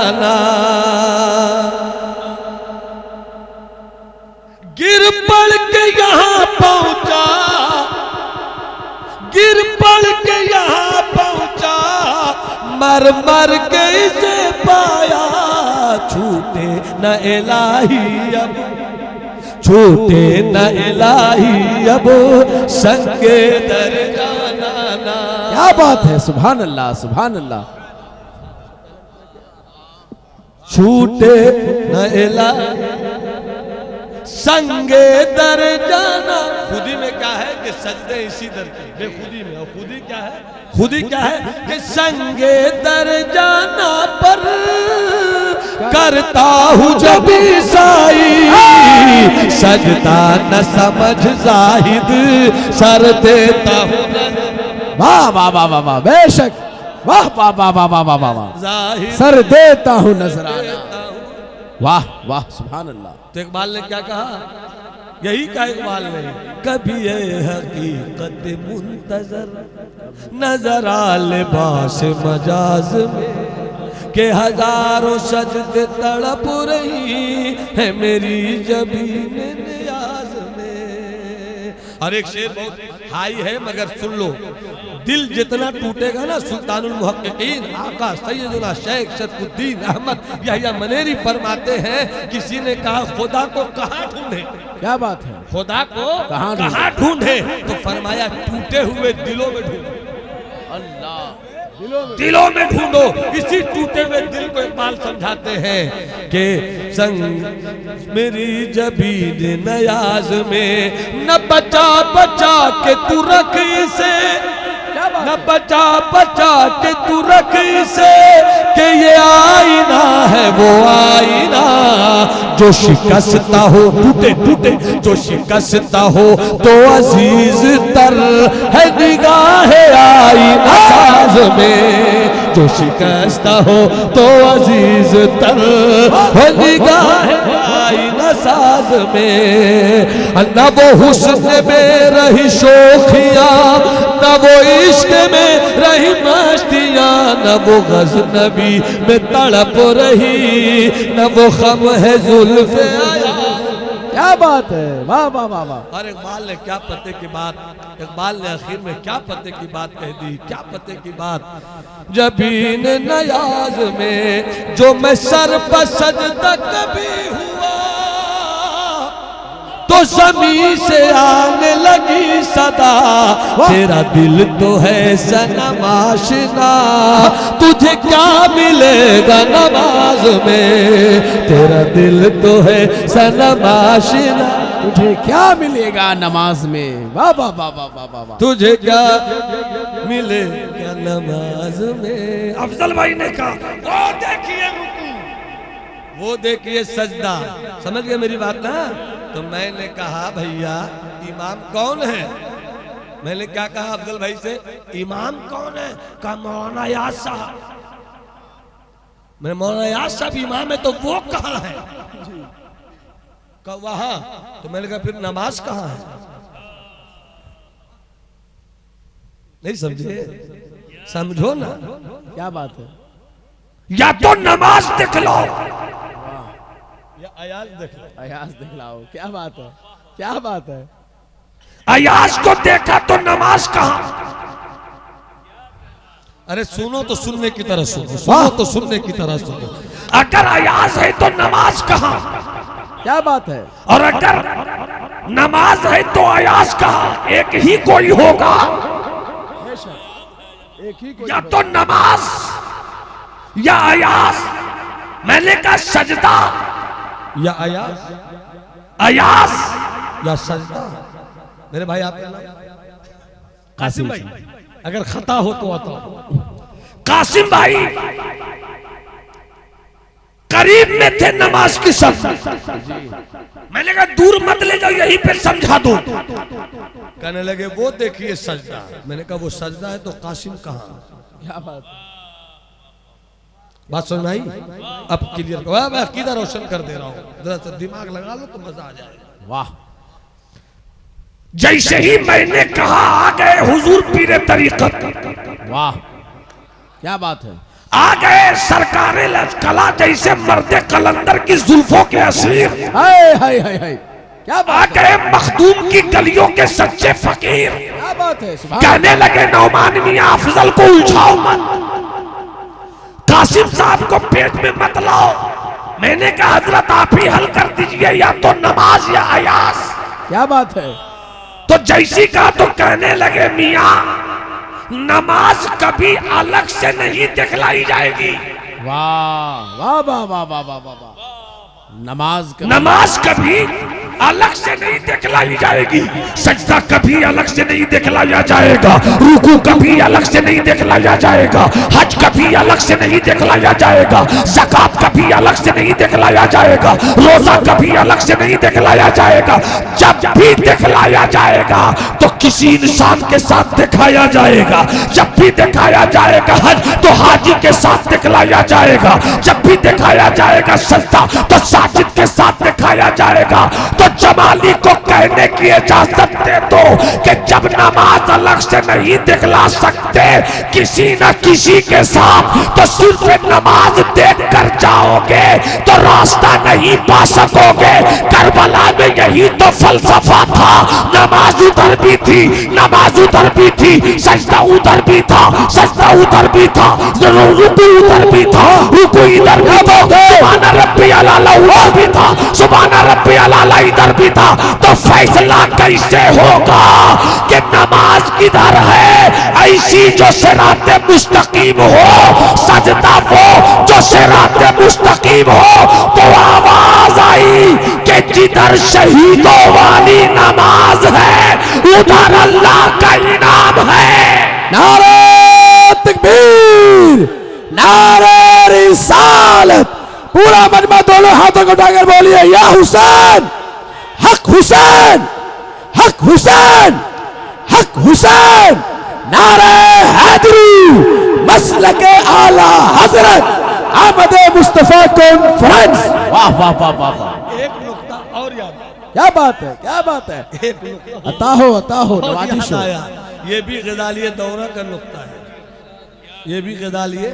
गिर पड़ के यहाँ पहुंचा, गिर पड़ के यहाँ पहुंचा, मर मर के इसे पाया, छूटे न इलाही अब, छूटे न इलाही अब संगे दर जाना। क्या बात है। सुभान अल्लाह सुभान अल्लाह। छूटे न इलाही संगे दर जाना। खुदी में क्या है कि सजदे इसी दर के, बेखुदी में। और खुदी क्या है, खुदी क्या है कि संगे दर जाना पर करता हूँ जब साई, सजदा न समझ जाहिद सर देता हूँ। वाह वाह वाह वाह वाह। बेशक। वाह वाह वाह वाह वाह वाह वाह। सर देता हूँ नजराना। वाह वाह सुभान अल्लाह। तो इकबाल ने क्या कहा, यही कहा इकबाल ने, कभी ये हकीकत मुंतजर नजर आले बास मजाज में, के हजारों सजदे तड़प रही है मेरी जबीन नियाज में। और एक शेर बहुत हाई है मगर सुन लो, दिल जितना टूटेगा ना, सुल्तानुल मुहक्किकीन आका सैयदुना शेख शरफुद्दीन अहमद यहया मनेरी फरमाते हैं, किसी ने कहा खुदा को कहाँ ढूंढे। क्या बात है। खुदा को कहाँ ढूंढे, तो फरमाया टूटे हुए दिलों में ढूंढो। अल्लाह। दिलों में ढूंढो। इसी टूटे हुए दिल को इकबाल समझाते हैं कि संग मेरी जबीन नयाज में न बचा बचा के तू रख इसे, न बचा बचा के तू रख इसे, कि ये आईना है वो आईना जो शिकस्ता हो, टूटे टूटे जो शिकस्ता हो तो अजीज तर है निगाहे आईना साज में, जो शिकस्ता हो तो अजीज तर है निगाहे आईना साज में। न वो हुस्न में रही शोखियां, न वो इश्क में रही मस्तियां, न वो गज़नबी में तड़प रही, न वो खम है जुल्फ़े आया। क्या बात है, वाह वाह वाह वाह। और इकबाल ने क्या पते की बात, इकबाल ने आखिर में क्या पते की बात कह दी, क्या पते की बात। जबीन नयाज में जो मैं सर पर सजदा कभी हुआ, तो ज़मीं से आने लगी सदा, तेरा दिल तो है सनम आशिना, तुझे क्या मिलेगा नमाज में, तेरा दिल तो है सनम आशिना, तुझे क्या मिलेगा नमाज में। वाह वाह वाह वाह वाह वाह वाह। तुझे क्या मिलेगा नमाज में। अफजल भाई ने कहा वो देखिए रुकू, वो देखिए सजदा। समझ गए मेरी बात ना। तो मैंने कहा भैया इमाम कौन है, मैंने क्या कहा अफजल भाई से, इमाम कौन है, कहा मौलाना याद साहब। मैंने मौलाना याद साहब इमाम है तो वो कहाँ है, कहा वहां। तो मैंने कहा फिर नमाज कहाँ है, नहीं समझे, समझो ना। क्या बात है, या तो नमाज दिखलाओ या अयाज देख लो, अयाज दिखलाओ। क्या बात है, क्या बात है। अयाज को देखा तो नमाज कहाँ। अरे सुनो तो सुनने की तरह सुनो, सुनो तो सुनने की तरह सुनो। अगर अयाज है तो नमाज कहाँ, क्या बात है। और अगर नमाज है तो अयाज कहाँ, एक ही कोई होगा। एक ही कोई या तो नमाज या अयाज। मैंने कहा सजदा या अयाज, अयाज या सजदा। मेरे भाई आपका नाम कासिम भाई, अगर खता हो तो बताओ। कासिम भाई करीब में थे नमाज की सब। मैंने कहा दूर मत ले जाओ, यहीं पे समझा दो। कहने लगे वो देखिए सजदा। मैंने कहा वो सजदा है तो कासिम कहाँ। क्या बात, बात समझ में आई। अब क्लियर करो, मैं अकीदा रोशन कर दे रहा हूँ, जरा सा दिमाग लगा लो तो मजा आ जाएगा। वाह। जैसे ही मैंने कहा आ गए हुजूर पीरे तरीकत। वाह, क्या बात है। आ गए सरकारे लचकला जैसे मर्दे कलंदर की जुल्फों के असीर। हाय हाय हाय हाय, क्या आ बात है। गए मखदूम की गलियों के सच्चे फकीर। क्या बात है। सुभान कहने लगे नौमान मियां अफजल को उलझाओ मत, कासिम साहब को पेट में मत लाओ। मैंने कहा हजरत आप ही हल कर दीजिए, या तो नमाज या अयास। क्या बात है। तो जैसी कहा तो कहने लगे मियां नमाज कभी अलग से नहीं दिखलाई जाएगी। वाह वाह वाह वाह वाह वाह वाह वाह। नमाज कभी अलग से नहीं दिखलाई जाएगी, सजदा कभी अलग से नहीं दिखलाया जाएगा, रुकू कभी अलग से नहीं दिखलाया जाएगा, हज कभी अलग से नहीं दिखलाया जाएगा, ज़कात कभी अलग से नहीं दिखलाया जाएगा, रोजा कभी अलग से नहीं दिखलाया जाएगा। जब भी दिखलाया जाएगा तो किसी इंसान के साथ दिखाया जाएगा। जब भी दिखाया जाएगा हज तो हाजी के साथ दिखलाया जाएगा। जब भी दिखाया जाएगा सजदा तो साजिद के साथ दिखाया जाएगा। तो जमाली को कहने की इजाजत दे दो कि जब नमाज अलग से नहीं दिखला सकते किसी न किसी के साथ, तो सिर्फ नमाज देख कर जाओगे तो रास्ता नहीं पा सकोगे। करबला में यही तो फलसफा था। नमाज उधर भी थी, नमाज उधर भी थी, सजदा उधर भी था, सजदा उधर भी था, रुकू उधर भी था, रुकू इधर भी था, सुभान रब्बी अला उधर भी था, सुभान रब्बी अला इधर भी था। तो फैसला कैसे होगा कि नमाज किधर है ऐसी जो सिराते मुस्तकीम हो, सजदा वो जो सिराते मुस्तकीम हो। तो आवाज आई कि जिधर शहीदों वाली नमाज है उधर अल्लाह का इनाम है। नारे तकबीर, नारे रिसालत। पूरा मजमा दोनों हाथों को उठाकर बोलिए या हुसैन, हक हुसैन, हक हुसैन, हक हुसैन। नारे हैदरी, मसलके आला हजरत अहमद मुस्तफा कॉन्फ्रेंस। वाह वाह वाह वाह वाह। एक नुक्ता और याद, क्या बात है, क्या बात है। एक नुक्ता अता हो और नवाजी याद शो। आया। ये भी गजालिये दौरा का नुक्ता है, ये भी गजालिये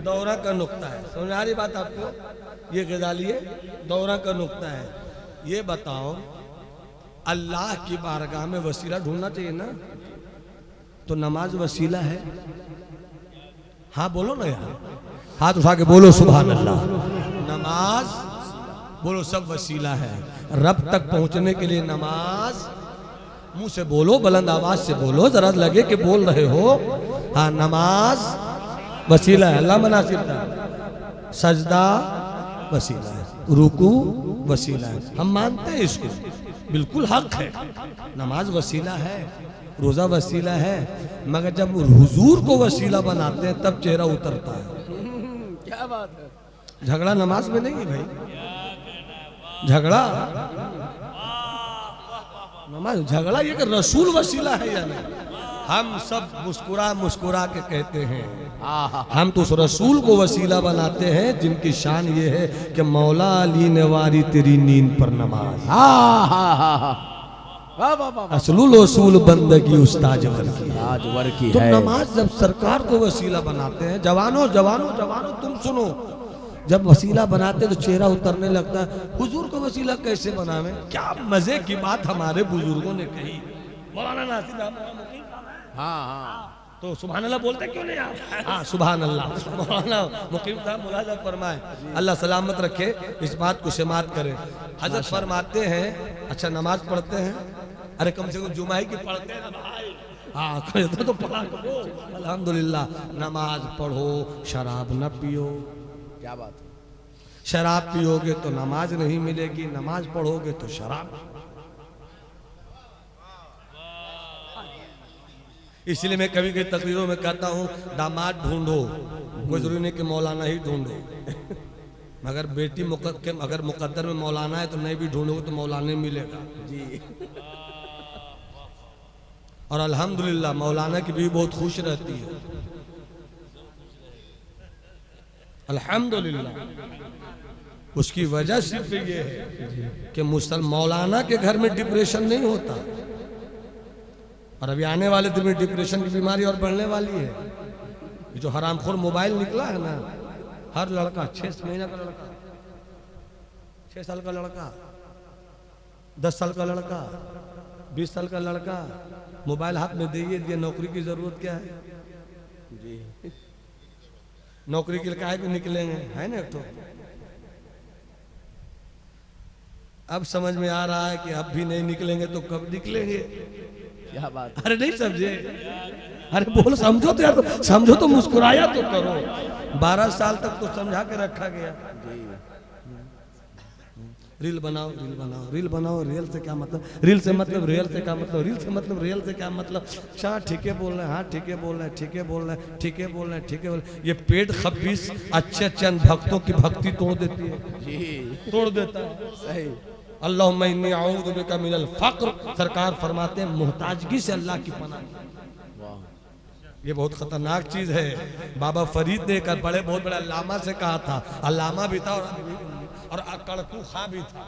दौरा का नुक्ता है। समझ आ रही बात आपको? ये गजालिये दौरा का नुक्ता है। ये बताओ, अल्लाह की बारगाह में वसीला ढूंढना चाहिए ना, तो नमाज वसीला है? हाँ बोलो ना यार, हाथ उठा के बोलो सुभान अल्लाह। नमाज बोलो सब वसीला है। रब तक पहुंचने के लिए नमाज, मुंह से बोलो, बुलंद आवाज से बोलो, जरा लगे कि बोल रहे हो। हाँ, नमाज वसीला है, अल्लाह मनासिब था। सजदा वसीला है, रुकू वसीला है, हम मानते हैं इसको, बिल्कुल हक है। नमाज वसीला है, रोजा वसीला है, मगर जब हुजूर को वसीला बनाते हैं तब चेहरा उतरता है। क्या बात है। झगड़ा नमाज में नहीं है भाई, झगड़ा नमाज, झगड़ा ये कि रसूल वसीला है या नहीं। हम सब मुस्कुरा मुस्कुरा के कहते हैं हम तो उस रसूल को वसीला बनाते हैं जिनकी शान ये है कि मौला अली ने वारी तेरी नींद पर नमाज। असलुल वसूल बंदगी उस्ताजवर की है। ताजवर की तो है। नमाज जब सरकार को वसीला बनाते हैं, जवानों जवानों जवानों तुम सुनो, जब वसीला बनाते तो चेहरा उतरने लगता है। हुजूर को वसीला कैसे बनावे? क्या मजे की बात हमारे बुजुर्गों ने कही। मौलाना नासिर अहमद, हाँ तो सुभान अल्लाह बोलते क्यों नहीं आप? हाँ सुभान अल्लाह। मौलाना मुकीम साहब मुलाजा फरमाए, अल्लाह सलामत रखे, इस बात को समात करे। हजरत फरमाते हैं, अच्छा नमाज पढ़ते हैं, अरे कम से कम जुमाई की पढ़ते हैं ना भाई। हाँ तो पढ़ा करो, अल्हम्दुलिल्लाह। नमाज पढ़ो, शराब न पियो। क्या बात है। शराब पियोगे तो नमाज नहीं मिलेगी, नमाज पढ़ोगे तो शराब। इसलिए मैं कभी कभी तकरीरों में कहता हूँ, दामाद ढूंढो, कोई जरूरी नहीं कि मौलाना ही ढूंढो। मगर बेटी अगर मुकद्दर में मौलाना है तो नहीं भी ढूंढोगे तो मौलाना मिलेगा जी। और अल्हम्दुलिल्लाह मौलाना की भी बहुत खुश रहती है, अल्हम्दुलिल्लाह। उसकी वजह सिर्फ ये है कि मौलाना के घर में डिप्रेशन नहीं होता। और अभी आने वाले दिन में डिप्रेशन की बीमारी और बढ़ने वाली है। ये जो हरामखोर मोबाइल निकला है ना, हर लड़का 6 महीना का लड़का, 6 साल का लड़का, 10 साल का लड़का, 20 साल का लड़का मोबाइल हाथ में दिए नौकरी की जरूरत क्या है जी? नौकरी के लिए काहे को निकलेंगे, है ना? तो अब समझ में आ रहा है कि अब भी नहीं निकलेंगे तो कब निकलेंगे? क्या बात। अरे नहीं समझे, अरे बोल समझो तो यार, समझो तो, मुस्कुराया तो करो। 12 साल तक तो समझा के रखा गया। रील बनाओ, रील बनाओ, रील बनाओ। रील से क्या मतलब? रील से मतलब रियल से क्या मतलब? रील से मतलब रियल से क्या मतलब? अच्छा ठीक है बोल रहे हैं, हाँ ठीक है बोल रहे हैं, ठीक है बोल रहे हैं, ठीक है बोल रहे हैं, ठीक है बोल रहे हैं। ये पेट खबीस अच्छे चंद भक्तों की भक्ति तोड़ देती है जी, तोड़ देता है। सही। अल्लाहुम्मा इन्नी अऊज़ु बिका मिनल फ़क़्र, सरकार फरमाते हैं मोहताजगी से अल्लाह की पनाह। ये बहुत खतरनाक चीज है। बाबा फरीद ने एक बड़े बहुत बड़े अल्लामा से कहा था, अल्लामा भी था और अकड़कू खा भी था,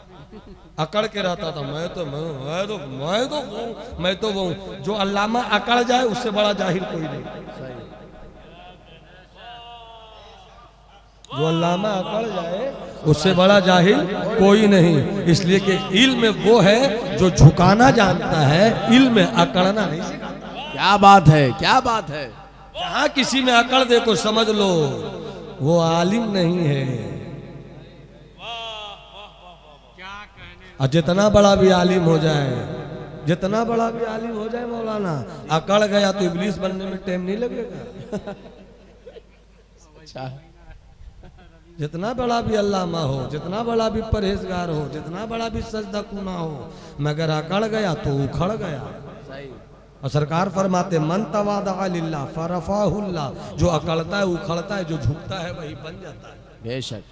अकड़ के रहता था। मैं तो वो जो अल्लामा अकड़ जाए उससे बड़ा जाहिल कोई नहीं। जो अल्लामा अकड़ जाए उससे बड़ा जाहिल कोई नहीं। इसलिए कि इल्म वो है जो झुकाना जानता है, इल्म अकड़ना नहीं सिखाता। क्या बात है, क्या बात है। जहां किसी में अकड़ देखो समझ लो वो आलिम नहीं है। और जितना बड़ा भी आलिम हो जाए जितना बड़ा भी आलिम हो जाए मौलाना, अकड़ गया तो इब्लीस बनने में टाइम नहीं लगेगा। अच्छा जितना बड़ा भी अल्लामा हो, जितना बड़ा भी परहेजगार हो, जितना बड़ा भी सजदा कुना हो, मगर अकड़ गया तो उखड़ गया। सही। और सरकार फरमाते मन तवादा लिल्लाह फरफाहुल्लाह, जो अकड़ता है उखड़ता है, जो झुकता है वही बन जाता है। बेशक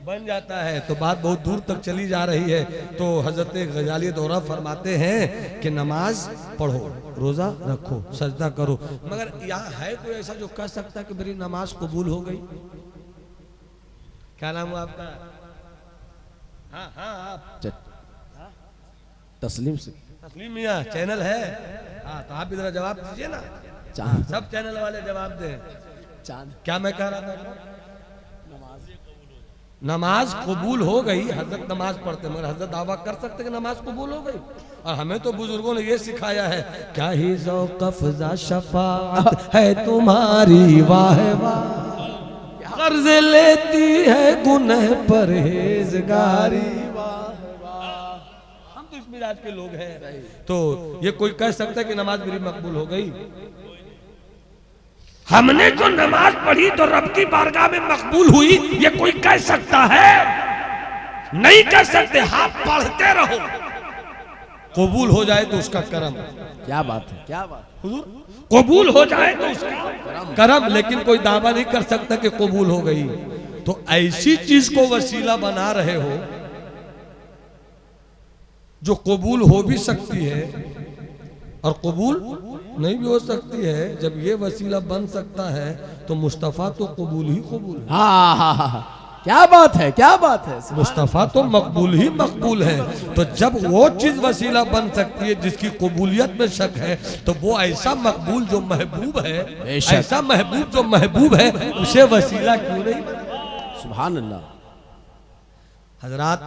बन जाता है। तो बात बहुत दूर तक चली जा रही है। तो हजरत गजाली दौरा फरमाते हैं कि नमाज पढ़ो, रोजा रखो, सजदा करो, मगर यहाँ है कोई ऐसा जो कह सकता है कि मेरी नमाज कबूल हो गई? क्या नाम है आपका? हाँ हाँ आप तस्लीम से तस्लीम मियाँ चैनल है। हाँ तो आप भी जरा जवाब दीजिए ना, चांद सब चैनल वाले जवाब दें। चांद क्या मैं कह रहा था? नमाज कबूल हो गई, हजरत नमाज पढ़ते, मगर हजरत दावा कर सकते कि नमाज कबूल हो गई। और हमें तो बुजुर्गों ने ये सिखाया है, क्या ही ज़ौक़ अफ़ज़ा शफ़ाअत है तुम्हारी, वाह वाह, कर्ज लेती है गुनह परहेज़गारी। हम तो इस मिजाज के लोग हैं। तो ये कोई कह सकता है कि नमाज मेरी मकबूल हो गई? हमने जो नमाज पढ़ी तो रब की बारगाह में मकबूल हुई, ये कोई कह सकता है? नहीं कह सकते। हाँ पढ़ते रहो, कबूल हो जाए तो उसका करम। क्या बात है, क्या बात है। कबूल हो जाए तो उसका करम, लेकिन कोई दावा नहीं कर सकता कि कबूल हो गई। तो ऐसी चीज को वसीला बना रहे हो जो कबूल हो भी सकती है और कबूल नहीं भी हो सकती है। जब ये वसीला बन सकता है तो मुस्तफ़ा तो कबूल ही कबूल है। हाँ हाँ हाँ, क्या बात है, क्या बात है। मुस्तफ़ा तो मकबूल ही मकबूल है। तो जब वो चीज वसीला बन सकती है जिसकी कबूलियत में शक है, तो वो ऐसा मकबूल जो महबूब है, ऐसा महबूब जो महबूब है, उसे वसीला क्यों नहीं? सुभान अल्लाह। हजरात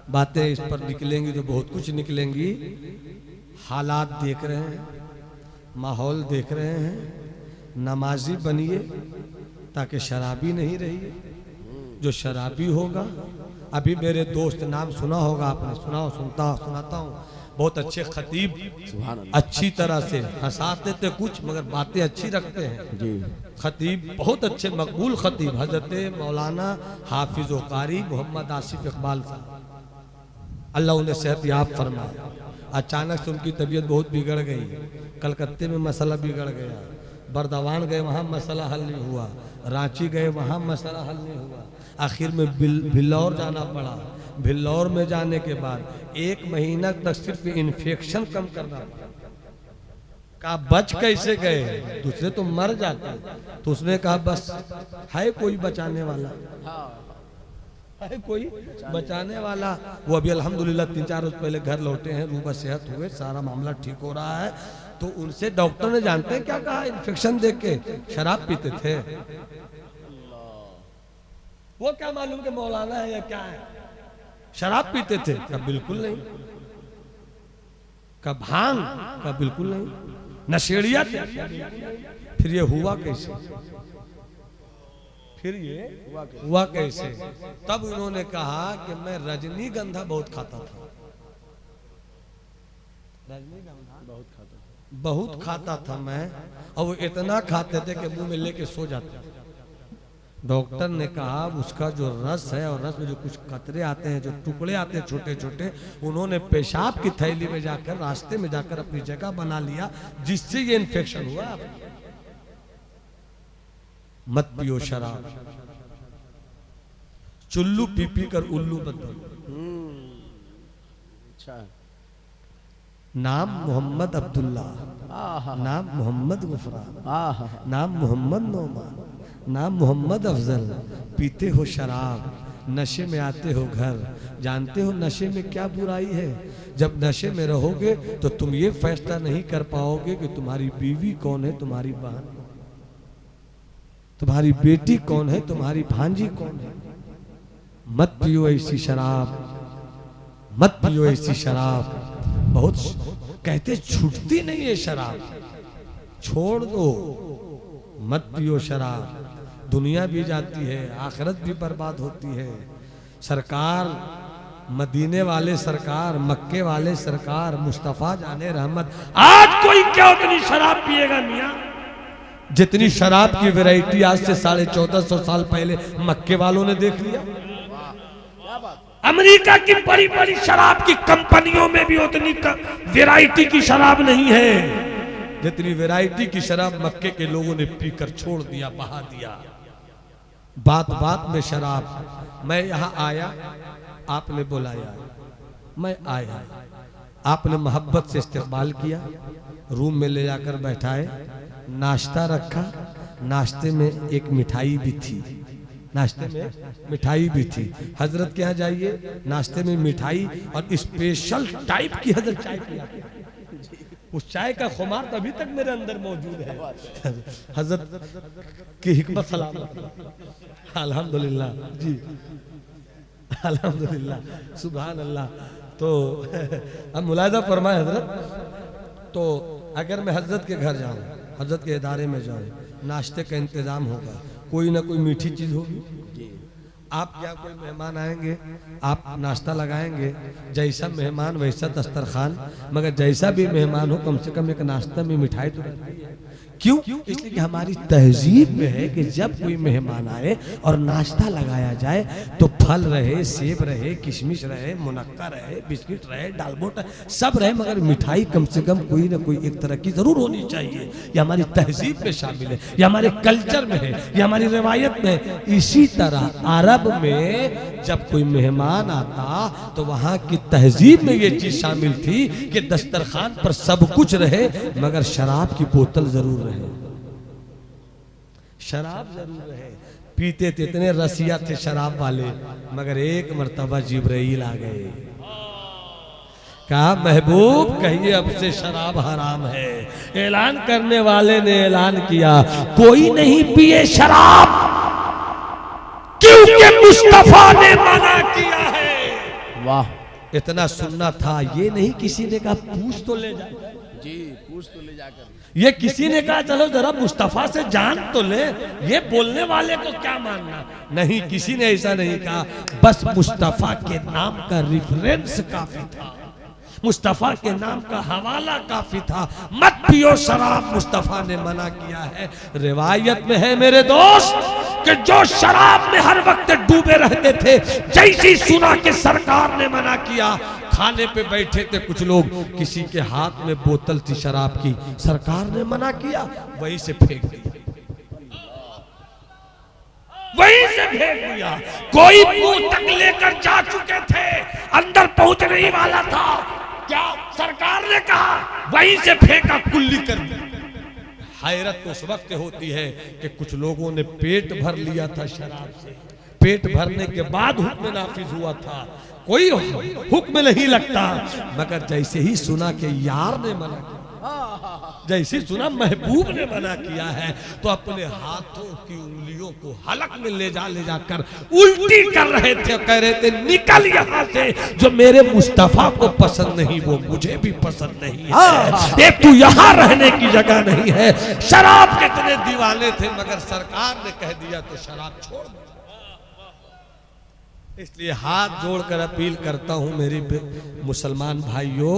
बातें इस पर निकलेंगी तो बहुत कुछ निकलेंगी। हालात देख रहे हैं, माहौल देख रहे हैं। नमाजी बनिए ताकि शराबी नहीं रहिए। जो शराबी होगा, अभी मेरे दोस्त नाम सुना होगा आपने, सुनाता हूँ, बहुत अच्छे खतीब, अच्छी तरह से हंसाते थे कुछ मगर बातें अच्छी रखते हैं जी। खतीब बहुत अच्छे मकबूल खतीब, हजरत मौलाना हाफिज व कारी मोहम्मद आसिफ इकबाल साहब, अल्लाह उन्हें सेहत याब फरमाए। अचानक से उनकी तबीयत बहुत बिगड़ गई। कलकत्ते में मसला बिगड़ गया, बर्दवान गए वहाँ मसला हल नहीं हुआ, रांची गए वहाँ मसला हल नहीं हुआ, आखिर में भिल्लौर जाना पड़ा। भिल्लौर में जाने के बाद 1 महीना तक सिर्फ इन्फेक्शन कम करना पड़ा। कहा बच कैसे गए, दूसरे तो मर जाते। तो उसने कहा बस है कोई बचाने वाला, है कोई बचाने वाला। वो अभी अल्हम्दुलिल्लाह 3-4 रोज पहले घर लौटे हैं, रूबा सेहत हुए, सारा मामला ठीक हो रहा है। तो उनसे डॉक्टर ने जानते हैं क्या कहा, इन्फेक्शन देख के शराब पीते थे। वो क्या मालूम कि मौलाना है या क्या है, शराब पीते थे? कब बिल्कुल नहीं। कब भांग? कब बिल्कुल नहीं। नशेड़िया थे। फिर ये हुआ कैसे? फिर ये हुआ कैसे? तब उन्होंने कहा कि मैं रजनीगंधा बहुत खाता था। बहुत खाता था मैं, और वो इतना खाते थे कि मुंह में लेके सो जाते। डॉक्टर ने कहा उसका जो रस है, और रस में जो कुछ कतरे आते हैं, जो टुकड़े आते हैं छोटे छोटे, उन्होंने पेशाब की थैली में जाकर, रास्ते में जाकर अपनी जगह बना लिया, जिससे ये इन्फेक्शन हुआ। मत पियो शराब, चुल्लू पी पी कर उल्लू मत बनो। अच्छा। नाम मोहम्मद अब्दुल्ला, नाम मोहम्मद गुफरान, नाम मोहम्मद नोमान, नाम मोहम्मद अफजल। पीते हो शराब, नशे में आते हो घर, जानते हो नशे में क्या बुराई है। जब नशे में रहोगे तो तुम ये फैसला नहीं कर पाओगे कि तुम्हारी बीवी कौन है, तुम्हारी बहन, तुम्हारी बेटी कौन है, तुम्हारी भांजी कौन है। मत पियो ऐसी शराब, मत पियो ऐसी शराब। बहुत कहते छूटती नहीं है शराब, छोड़ दो, मत पियो शराब। दुनिया भी जाती है, आखिरत भी बर्बाद होती है। सरकार मदीने वाले सरकार, मक्के वाले सरकार, मुस्तफा जाने रहमत। आज कोई क्या उतनी शराब पिएगा मियाँ? जितनी शराब की वैरायटी आज से 1450 साल पहले मक्के वालों ने देख लिया। अमेरिका की बड़ी बड़ी शराब की कंपनियों में भी उतनी वैरायटी की शराब नहीं है जितनी वैरायटी की शराब मक्के के लोगों ने पीकर छोड़ दिया, बहा दिया। बात बात में शराब। मैं यहाँ आया, आपने बुलाया, मैं आया, आपने मोहब्बत से इस्तेमाल किया, रूम में ले जाकर बैठाए, नाश्ता रखा, नाश्ते में एक मिठाई भी थी, नाश्ते में मिठाई भी थी। हजरत के यहाँ जाइए, नाश्ते में मिठाई और स्पेशल टाइप की हजरत चाय पिया। उस चाय का खुमार तो अभी तक मेरे अंदर मौजूद है। हजरत की हिकमत सलामत। अल्हम्दुलिल्लाह जी, अल्हम्दुलिल्लाह, सुभान अल्लाह। तो अब मुलाहिजा फरमाए हजरत, तो अगर मैं हजरत के घर जाऊं, हजरत के इदारे में जाऊं, नाश्ते का इंतजाम होगा, कोई ना कोई मीठी चीज होगी। आप क्या, कोई मेहमान आएंगे, आप नाश्ता लगाएंगे, जैसा मेहमान वैसा दस्तरखान, मगर जैसा भी मेहमान हो कम से कम एक नाश्ता में मिठाई तो रखी है। क्यों? इसलिए कि हमारी तहजीब में है कि जब कोई मेहमान आए और नाश्ता लगाया जाए तो फल रहे, सेब रहे, किशमिश रहे, मुनक्का रहे, बिस्किट रहे, डालबोट सब रहे, मगर मिठाई कम से कम कोई ना कोई एक तरह की जरूर होनी चाहिए। ये हमारी तहजीब में शामिल है, ये हमारे कल्चर में है, ये हमारी रिवायत में है। इसी तरह अरब में जब कोई मेहमान आता तो वहां की तहजीब में ये चीज शामिल थी कि दस्तरखान पर सब कुछ रहे मगर शराब की बोतल जरूर रहे, शराब जरूर रहे। पीते थे, इतने रसिया थे शराब वाले, मगर एक मर्तबा जिब्राइल आ गए, कहा महबूब कहिए अब से शराब हराम है। ऐलान करने वाले ने ऐलान किया कोई नहीं पिए शराब, क्योंकि मुस्तफा ने मना किया है। वाह, इतना सुनना था, ये नहीं किसी ने कहा पूछ तो ले जा जी, पूछ तो ले जाकर, ये किसी ने कहा चलो जरा मुस्तफा से जान तो ले, ये बोलने वाले को क्या मानना। नहीं, किसी ने ऐसा नहीं कहा, बस मुस्तफा के नाम का रेफरेंस काफी था, मुस्तफा के नाम का हवाला काफी था। मत पियो शराब, मुस्तफा ने मना किया है। रिवायत में है मेरे दोस्त कि जो शराब में हर वक्त डूबे रहते थे, जैसी सुना कि सरकार ने मना किया, खाने पे बैठे थे कुछ लोग, किसी के हाथ में बोतल थी शराब की, सरकार ने मना किया, वहीं से फेंक दिया, वहीं से फेंक दिया। कोई मुंह तक लेकर जा चुके थे, अंदर पहुंच नहीं वाला था, क्या सरकार ने कहा, वहीं से फेंका, कुल्ली कर दी। हैरत उस वक्त होती है कि कुछ लोगों ने पेट भर लिया था शराब से, पेट भरने के बाद हुक्म नाफिज हुआ था, कोई हुक्म नहीं लगता, मगर जैसे ही सुना कि यार ने मना किया, जैसे सुना महबूब ने मना किया है, तो अपने हाथों की उंगलियों को हलक में ले जाकर उल्टी कर रहे थे, कह रहे थे निकल यहाँ से, जो मेरे मुस्तफा को पसंद नहीं वो मुझे भी पसंद नहीं है, ये तू यहाँ रहने की जगह नहीं है। शराब के इतने दीवाने थे, मगर सरकार ने कह दिया तो शराब छोड़ दो। इसलिए हाथ जोड़कर अपील करता हूं मेरी मुसलमान भाइयों,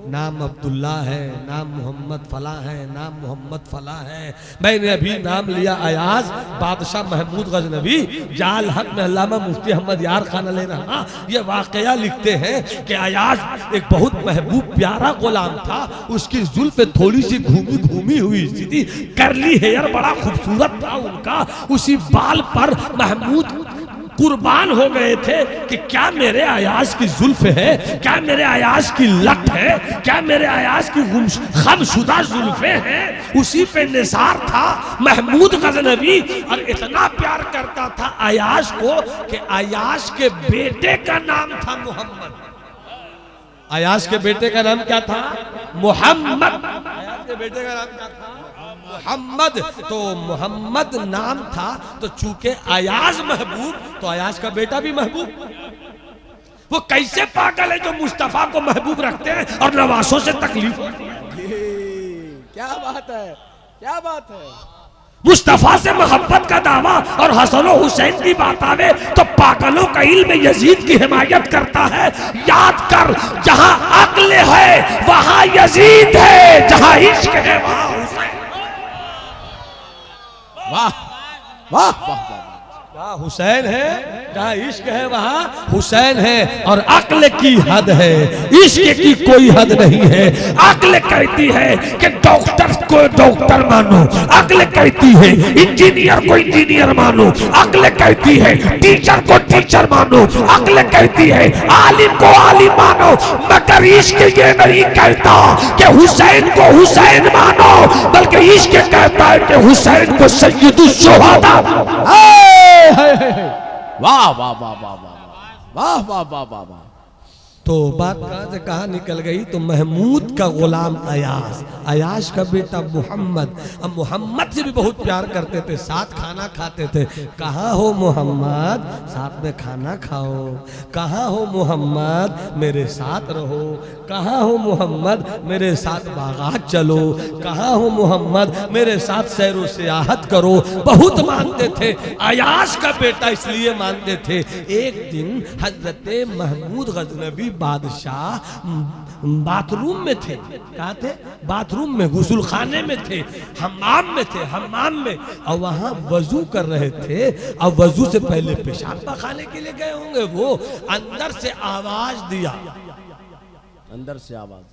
नाम अब्दुल्ला है, नाम मोहम्मद फला है, नाम मोहम्मद फला है। मैंने अभी नाम लिया अयाज, बादशाह महमूद गजनवी, जाल हक में अल्लामा मुफ्ती अहमद यार खान अलैहिर्रहमा ये वाकया लिखते हैं कि अयाज एक बहुत महबूब प्यारा गुलाम था, उसकी जुल्फ थोड़ी सी घूमी घूमी हुई थी, करली हेयर बड़ा खूबसूरत था उनका, उसी बाल पर महमूद कुर्बान हो गए थे कि क्या मेरे अयाज की जुल्फ है, क्या मेरे अयाज की लट है, क्या मेरे अयाज की खमशुदा जुल्फे हैं। उसी पे निसार था महमूद गजनवी, और इतना प्यार करता था अयाज को कि अयाज के बेटे का नाम था मोहम्मद। अयाज के बेटे का नाम क्या था? मोहम्मद। अयाज के बेटे का नाम क्या था? मोहम्मद। तो मोहम्मद नाम था, तो चूंकि अयाज महबूब, तो अयाज का बेटा भी महबूब। वो कैसे पागल है जो मुस्तफा को महबूब रखते हैं और नवासों से तकलीफ होती है। क्या बात है, क्या बात है। मुस्तफा से मोहब्बत का दावा और हसन और हुसैन की बात आवे तो पागलों का इल्म यजीद की हिमायत करता है। याद कर, जहां अक्ल है वहां यजीद है, जहां इश्क है वहां हुसैन। वाह वाह वाह वाह। जहाँ हुसैन है, जहाँ इश्क है वहाँ हुसैन है। और अक्ल की हद है, इश्क की कोई हद नहीं है। अक्ल कहती है कि डॉक्टर को डॉक्टर मानो, अक्ल कहती है इंजीनियर को इंजीनियर मानो, अक्ल कहती है टीचर को टीचर मानो, अक्ल कहती है आलिम को आलिम मानो। मगर इश्क ये नहीं कहता कि हुसैन को हुसैन मानो, बल्कि इश्क कहता है कि हुसैन को सैयदुल शुहदा। वाह वाह वाह वाह वाह वाह वाह वाह वाह। तो बात कहाँ से कहाँ निकल गई? तो महमूद का गुलाम अयास, अयास का बेटा मोहम्मद। अब मोहम्मद से भी बहुत प्यार करते थे, साथ खाना खाते थे। कहाँ हो मोहम्मद, साथ में खाना खाओ। कहाँ हो मोहम्मद, मेरे साथ रहो। कहाँ हो मोहम्मद, मेरे साथ बागात चलो। कहाँ हो मोहम्मद, मेरे साथ सैरो सियाहत करो। बहुत मानते थे, अयास का बेटा इसलिए मानते थे। एक दिन हजरत महमूद गजनबी बादशाह बाथरूम में थे। कहाँ थे? बाथरूम में, गुस्ल खाने में थे, हम्माम में थे, हम्माम में। और वहां वजू कर रहे थे। और वजू से पहले पेशाब खाने के लिए गए होंगे। वो अंदर से आवाज दिया, अंदर से आवाज,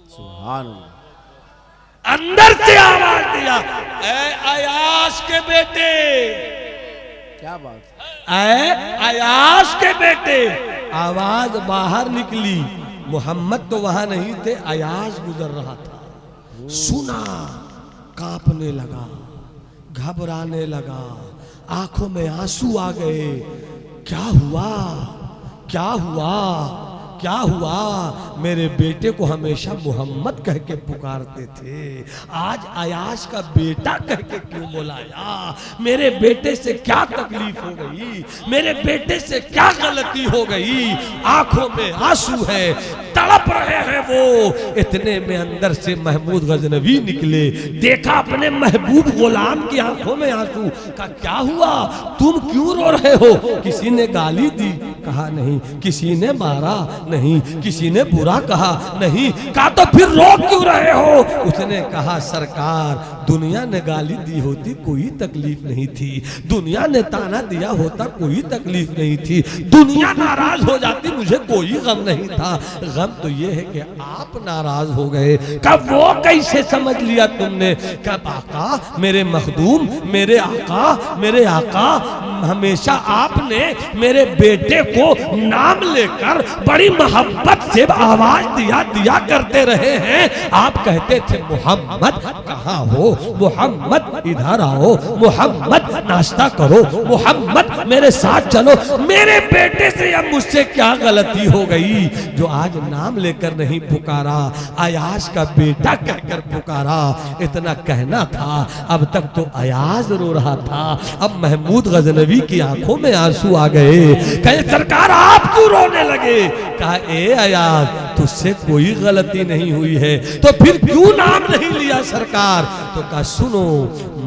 सुभान अल्लाह। अंदर से आवाज दिया, ऐ अयास के बेटे, क्या बात, ऐ अयास के बेटे। आवाज बाहर निकली। मोहम्मद तो वहां नहीं थे, अयास गुजर रहा था। सुना, कांपने लगा, घबराने लगा, आंखों में आंसू आ गए। क्या हुआ, क्या हुआ, क्या हुआ? मेरे बेटे को हमेशा मोहम्मद कह के पुकारते थे, आज अयास का बेटा कह के क्यों बुलाया? मेरे बेटे से क्या तकलीफ हो गई? मेरे बेटे से क्या गलती हो गई? आंखों में आंसू है, तड़प रहे हैं वो। इतने में अंदर से महमूद गजनवी निकले। देखा अपने महबूब गुलाम की आंखों में आंसू। का क्या हुआ, तुम क्यों रो रहे हो? किसी ने गाली दी? कहा नहीं। किसी ने मारा? नहीं। किसी ने बुरा कहा? नहीं। कहा तो फिर रो क्यों रहे हो? उसने कहा सरकार, दुनिया ने गाली दी होती कोई तकलीफ नहीं थी, दुनिया ने ताना दिया होता कोई तकलीफ नहीं थी, दुनिया नाराज हो जाती मुझे कोई गम नहीं था। गम तो ये है कि आप नाराज हो गए। कब वो कैसे समझ लिया तुमने? कब आका, मेरे मखदूम, मेरे आका, हमेशा आपने मेरे बेटे को नाम लेकर बड़ी मोहब्बत से आवाज दिया करते रहे हैं। आप कहते थे मोहम्मद कहाँ हो, मोहम्मद इधर आओ, मोहम्मद नाश्ता करो, मोहम्मद मेरे साथ चलो। मेरे बेटे से अब मुझसे क्या गलती हो गई जो आज नाम लेकर नहीं पुकारा, अयास का बेटा कहकर पुकारा? इतना कहना था। अब तक तो अयास रो रहा था, अब महमूद गजनवी की आंखों में आंसू आ गए। कहे सरकार आप क्यों रोने लगे? कहा ए अयास, तुझसे कोई गलती नहीं हुई है तो फिर क्यों नाम नहीं लिया सरकार? तो कहा सुनो,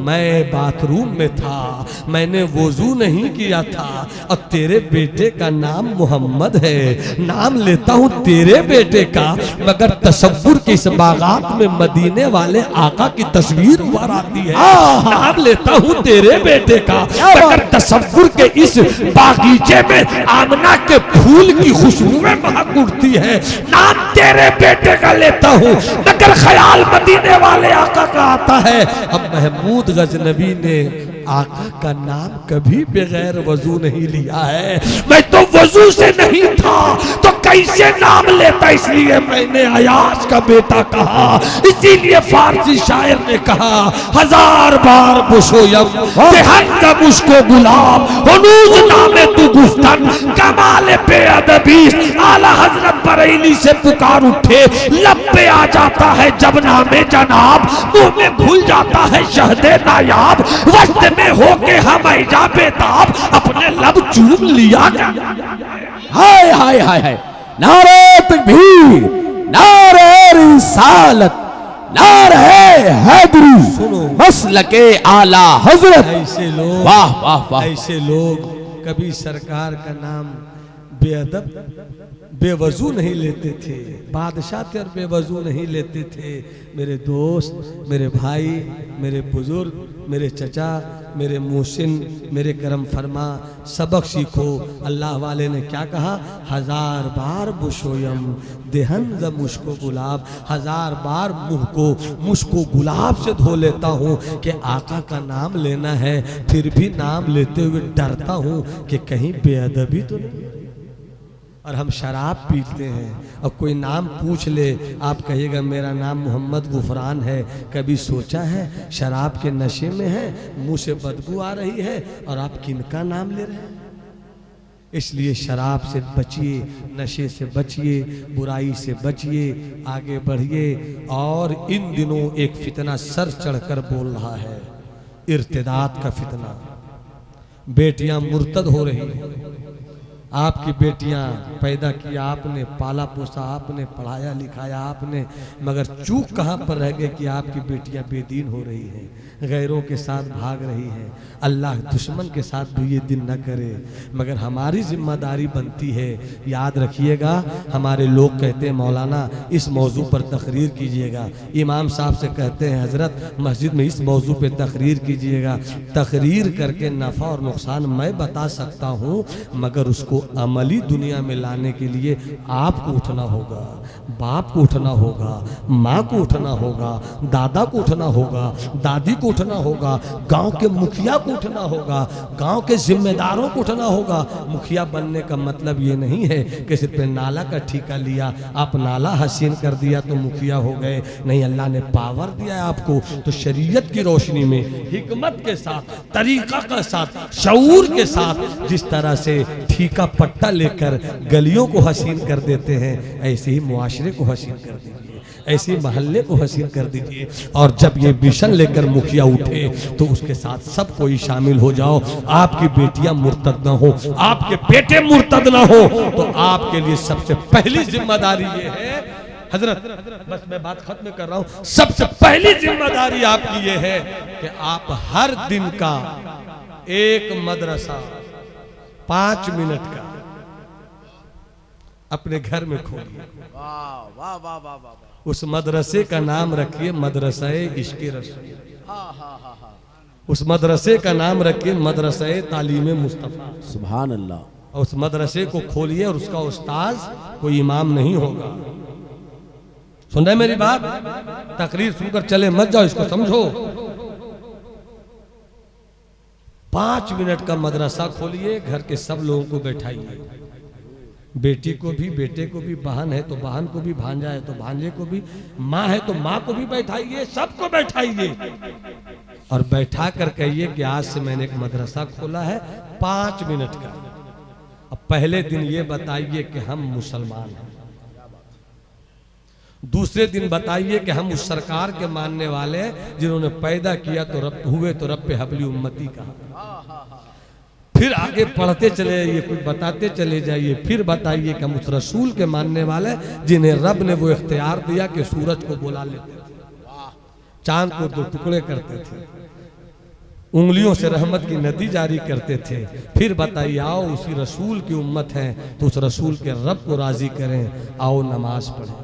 मैं बाथरूम में था, मैंने वजू नहीं किया था और तेरे बेटे का नाम मोहम्मद है, नाम लेता हूँ तेरे बेटे का, मगर तसव्वुर के इस बागात में मदीने वाले आका की तस्वीर उभर आती है। नाम लेता हूँ तेरे बेटे का, मगर तसव्वुर के इस बागीचे में आमना के फूल की खुशबुएं महक उठती है। नाम तेरे बेटे का लेता हूँ, मगर ख्याल मदीने वाले आका का आता है। अब महमूद गजनबी ने आका का नाम कभी बगैर वजू नहीं लिया है। मैं तो वजू से नहीं था तो कैसे नाम लेता? इसलिए मैंने अयास का बेटा कहा। इसीलिए फारसी शायर ने कहा, हजार बार बुशोयम बेहद मुझको गुलाम हुनूज नामे तू गुफ्तन कमाल बेअदबी। आला हजरत बरेली से पुकार उठे, लब पे आ जाता है जब नामे जनाब, मुंह में भूल जाता है शहदे नायाब, वक्त में होके हम ऐजा बेताब अपने लब चूम लिया। हाय हाय हाय हाय, नारे तकबीर, नारे रिसालत, नारे हैदरी, मसलके आला हजरत। ऐसे लोग, वाह वाह वाह, ऐसे लोग कभी सरकार का नाम बेअदब बेवजू नहीं लेते थे, बादशाह थे और बेवजू नहीं लेते थे। मेरे दोस्त, मेरे भाई, मेरे बुजुर्ग, मेरे चचा, मेरे मोहसिन, मेरे करम फरमा, सबक सीखो। अल्लाह वाले ने क्या कहा? हजार बार बुशोयम देहन ज मुश्को गुलाब, हजार बार मुँह को मुश्को गुलाब से धो लेता हूँ कि आका का नाम लेना है, फिर भी नाम लेते हुए डरता हूँ कि कहीं बेअदबी तो नहीं। और हम शराब पीते हैं और कोई नाम पूछ ले, आप कहिएगा मेरा नाम मोहम्मद गुफरान है। कभी सोचा है शराब के नशे में है, मुंह से बदबू आ रही है और आप किनका नाम ले रहे हैं? इसलिए शराब से बचिए, नशे से बचिए, बुराई से बचिए, आगे बढ़िए। और इन दिनों एक फितना सर चढ़कर बोल रहा है, इर्तिदाद का फितना। बेटियां मुर्तद हो रही हैं। आपकी बेटियां पैदा किया आपने, पाला पोसा आपने, पढ़ाया लिखाया आपने, मगर चूक कहाँ पर रह गए कि आपकी बेटियां बेदीन हो रही हैं, गैरों के साथ भाग रही हैं। अल्लाह दुश्मन के साथ भी ये दिन न करे, मगर हमारी जिम्मेदारी बनती है। याद रखिएगा, हमारे लोग कहते हैं मौलाना इस मौजू पर तकरीर कीजिएगा, इमाम साहब से कहते हैं हजरत मस्जिद में इस मौजू पर तकरीर कीजिएगा। तकरीर करके नफ़ा और नुकसान मैं बता सकता हूँ, मगर उसको अमली दुनिया में लाने के लिए आपको उठना होगा, बाप को उठना होगा, माँ को उठना होगा, दादा को उठना होगा, दादी को उठना होगा, गांव के मुखिया को उठना होगा, गांव के जिम्मेदारों को उठना होगा। मुखिया बनने का मतलब ये नहीं है कि सिर्फ नाला का ठेका लिया, आप नाला हसीन कर दिया तो मुखिया हो गए। नहीं, अल्लाह ने पावर दिया है आपको, तो शरीयत की रोशनी में हिकमत के साथ, तरीका के साथ, शऊर के साथ जिस तरह से ठीका पट्टा लेकर गलियों को हसीन कर देते हैं, ऐसे ही मुआशरे को हसीन कर दीजिए, ऐसे महल्ले को हसीन कर दीजिए। और जब ये मिशन लेकर मुखिया उठे तो उसके साथ सब कोई शामिल हो जाओ। आपकी बेटियां मुर्तद ना हो, आपके बेटे मुर्तद ना हो, तो आपके लिए सबसे पहली जिम्मेदारी ये है हजरत, बस मैं बात खत्म कर रहा हूं, सबसे पहली जिम्मेदारी आपकी ये है कि आप हर दिन का एक मदरसा 5 मिनट का अपने घर में खोलिए। वाह वाह वाह वाह वाह। उस मदरसे का नाम रखिए मदरसा-ए इश्क़ रसूल। उस मदरसे का नाम रखिए मदरसा-ए तालीम मुस्तफ़ा। सुभान अल्लाह। और उस मदरसे को खोलिए और उसका उस्ताद कोई इमाम नहीं होगा। सुन रहे मेरी बात? तकरीर सुनकर चले मत जाओ, इसको समझो। 5 मिनट का मदरसा खोलिए, घर के सब लोगों को बैठाइए, बेटी को भी, बेटे को भी, बहन है तो बहन को भी, भांजा है तो भांजे को भी, माँ है तो माँ को भी बैठाइए, सबको बैठाइए और बैठा कर कहिए कि आज से मैंने एक मदरसा खोला है 5 मिनट का। अब पहले दिन ये बताइए कि हम मुसलमान हैं, दूसरे दिन बताइए कि हम उस सरकार के मानने वाले हैं जिन्होंने पैदा किया तो रब हुए तो रब पे हबली उम्मती कहा। फिर आगे पढ़ते चले जाइए, कुछ बताते चले जाइए, फिर बताइए कि हम उस रसूल के मानने वाले जिन्हें रब ने वो इख्तियार दिया कि सूरज को बुला लेते थे, चांद को 2 टुकड़े करते थे, उंगलियों से रहमत की नदी जारी करते थे। फिर बताइए आओ उसी रसूल की उम्मत है तो उस रसूल के रब को राजी करें, आओ नमाज पढ़ें।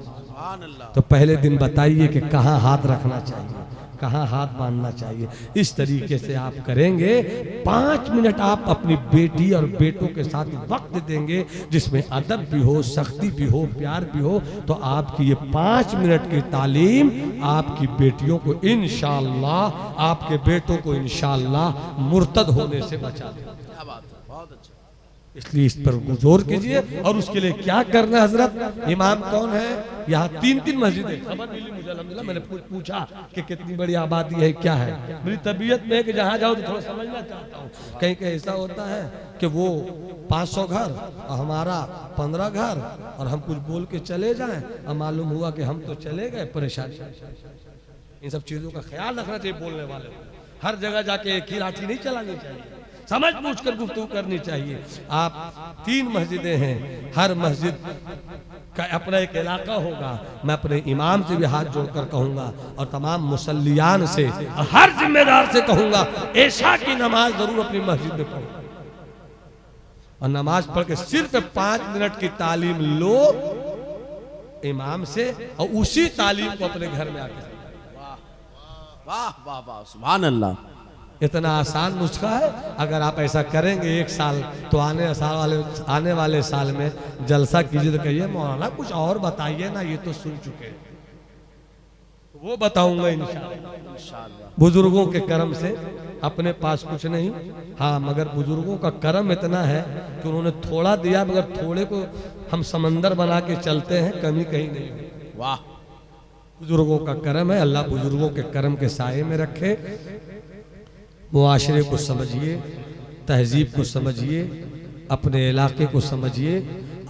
तो पहले दिन बताइए कि कहाँ हाथ रखना चाहिए, कहाँ हाथ बांधना चाहिए। इस तरीके से आप करेंगे, 5 मिनट आप अपनी बेटी और बेटों के साथ वक्त देंगे जिसमें अदब भी हो, सख्ती भी हो, प्यार भी हो, तो आपकी ये 5 मिनट की तालीम आपकी बेटियों को इंशाअल्लाह, आपके बेटों को इंशाअल्लाह मुर्तद होने से बचा देगा। इसलिए इस पर जोर कीजिए। और उसके लिए क्या करना है हजरत? इमाम कौन है? यहाँ 3 मस्जिदें खबर मिली मुझे अल्हम्दुलिल्लाह। मैंने पूछा कि कितनी बड़ी आबादी है, क्या है। मेरी तबीयत में कि जहाँ जाओ तो थोड़ा समझना चाहता हूँ। कहीं कहीं ऐसा होता है कि वो 500 घर और हमारा 15 घर और हम कुछ बोल के चले जाएं और मालूम हुआ कि हम तो चले गए, परेशानी। इन सब चीजों का ख्याल रखना चाहिए बोलने वाले को। हर जगह जाके एक ही लाठी नहीं चलानी चाहिए, समझ पूछ कर गुफ्तगू करनी चाहिए। आप 3 मस्जिदें हैं, हर मस्जिद अपना एक इलाका होगा, मैं अपने इमाम से भी हाथ जोड़कर कहूंगा और तमाम मुसल्लियान से, हर जिम्मेदार से कहूंगा ऐशा की नमाज जरूर अपनी मस्जिद में पढ़ो और नमाज पढ़ के सिर्फ 5 मिनट की तालीम लो इमाम से और उसी तालीम को अपने घर में आके। वाह वाह वाह, सुभान अल्लाह। इतना आसान नुस्खा है, अगर आप ऐसा करेंगे 1 साल तो आने वाले साल में जलसा कीजिए तो कहिए मौलाना कुछ और बताइए ना, ये तो सुन चुके हैं। वो बताऊंगा इंशाअल्लाह। बुजुर्गों के करम से, अपने पास कुछ नहीं, हाँ मगर बुजुर्गों का करम इतना है कि उन्होंने थोड़ा दिया, मगर थोड़े को हम समंदर बना के चलते हैं, कमी कहीं नहीं हुई। वाह, बुजुर्गों का करम है, अल्लाह बुजुर्गों के करम के साये में रखे। मुआशरे को समझिए, तहजीब को समझिए, अपने इलाके को समझिए,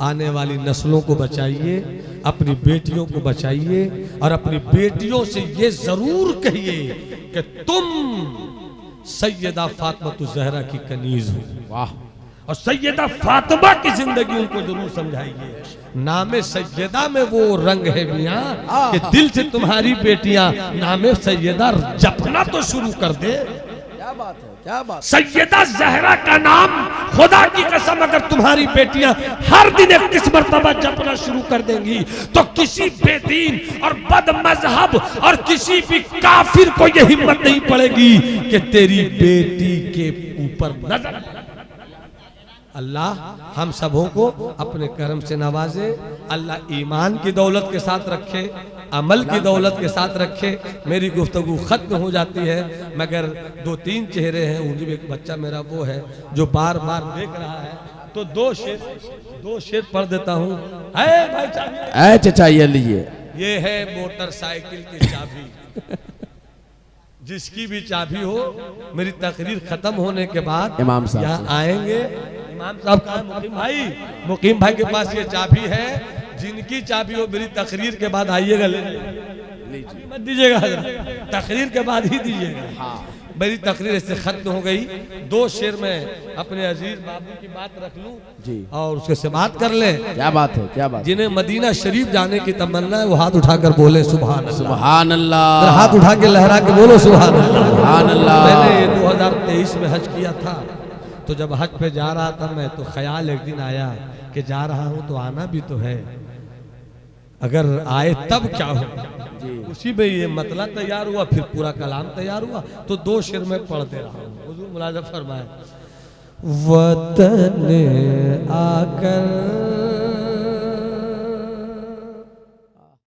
आने वाली नस्लों को बचाइए, अपनी बेटियों को बचाइए और अपनी बेटियों से ये जरूर कहिए कि तुम सैयदा फातिमा ज़हरा की कनीज हो। वाह, और सैयदा फातिमा की जिंदगी उनको जरूर समझाइए। नामे सैयदा में वो रंग है मियां कि दिल से तुम्हारी बेटियां नामे सैयदा जपना तो शुरू कर दे। क्या बात है, क्या बात। सैयदा ज़हरा का नाम खुदा की कसम अगर तुम्हारी बेटियां हर दिन 21 मरतबा जपना शुरू कर देंगी तो किसी बेदीन और बदमजहब और किसी भी काफिर को यह हिम्मत नहीं पड़ेगी कि तेरी बेटी के ऊपर नजर। अल्लाह हम सबों को अपने करम से नवाजे, अल्लाह ईमान की दौलत के साथ रखे, अमल की दौलत के साथ रखे। मेरी गुफ्तगू खत्म हो जाती है मगर 2-3 चेहरे हैं, उनमें भी एक बच्चा मेरा वो है जो बार बार देख रहा है, तो 2 शेर पढ़ देता हूँ। भाई चचा ये लीजिए, ये है मोटरसाइकिल की चाबी। जिसकी भी चाबी हो, मेरी तकरीर खत्म होने के बाद इमाम साहब यहाँ आएंगे। इमाम साहब का मुकीम भाई के पास ये चाबी है, जिनकी चाबी हो मेरी तकरीर के बाद आइएगा, ले मत दीजिएगा, तकरीर के बाद ही दीजिएगा। हाँ, मेरी तकरीर इससे खत्म हो गई। 2 शेर में अपने अजीज बाबू की बात रख लूं जी और उसके से बात कर ले। क्या बात है, क्या बात। जिन्हें मदीना शरीफ जाने की तमन्ना है वो हाथ उठाकर बोले सुभान अल्लाह। सुभान अल्लाह। हाथ उठा के लहरा के बोलो सुभान अल्लाह। सुभान अल्लाह। मैंने 2023 में हज किया था, तो जब हज पे जा रहा था मैं, तो ख्याल एक दिन आया कि जा रहा हूँ तो आना भी तो है, अगर आए तब क्या हो। उसी में ये मतला तैयार हुआ, फिर पूरा कलाम तैयार हुआ, तो 2 शेर में पढ़ दे रहा हूँ। हुजूर मुलाजा फरमाए, वतन आकर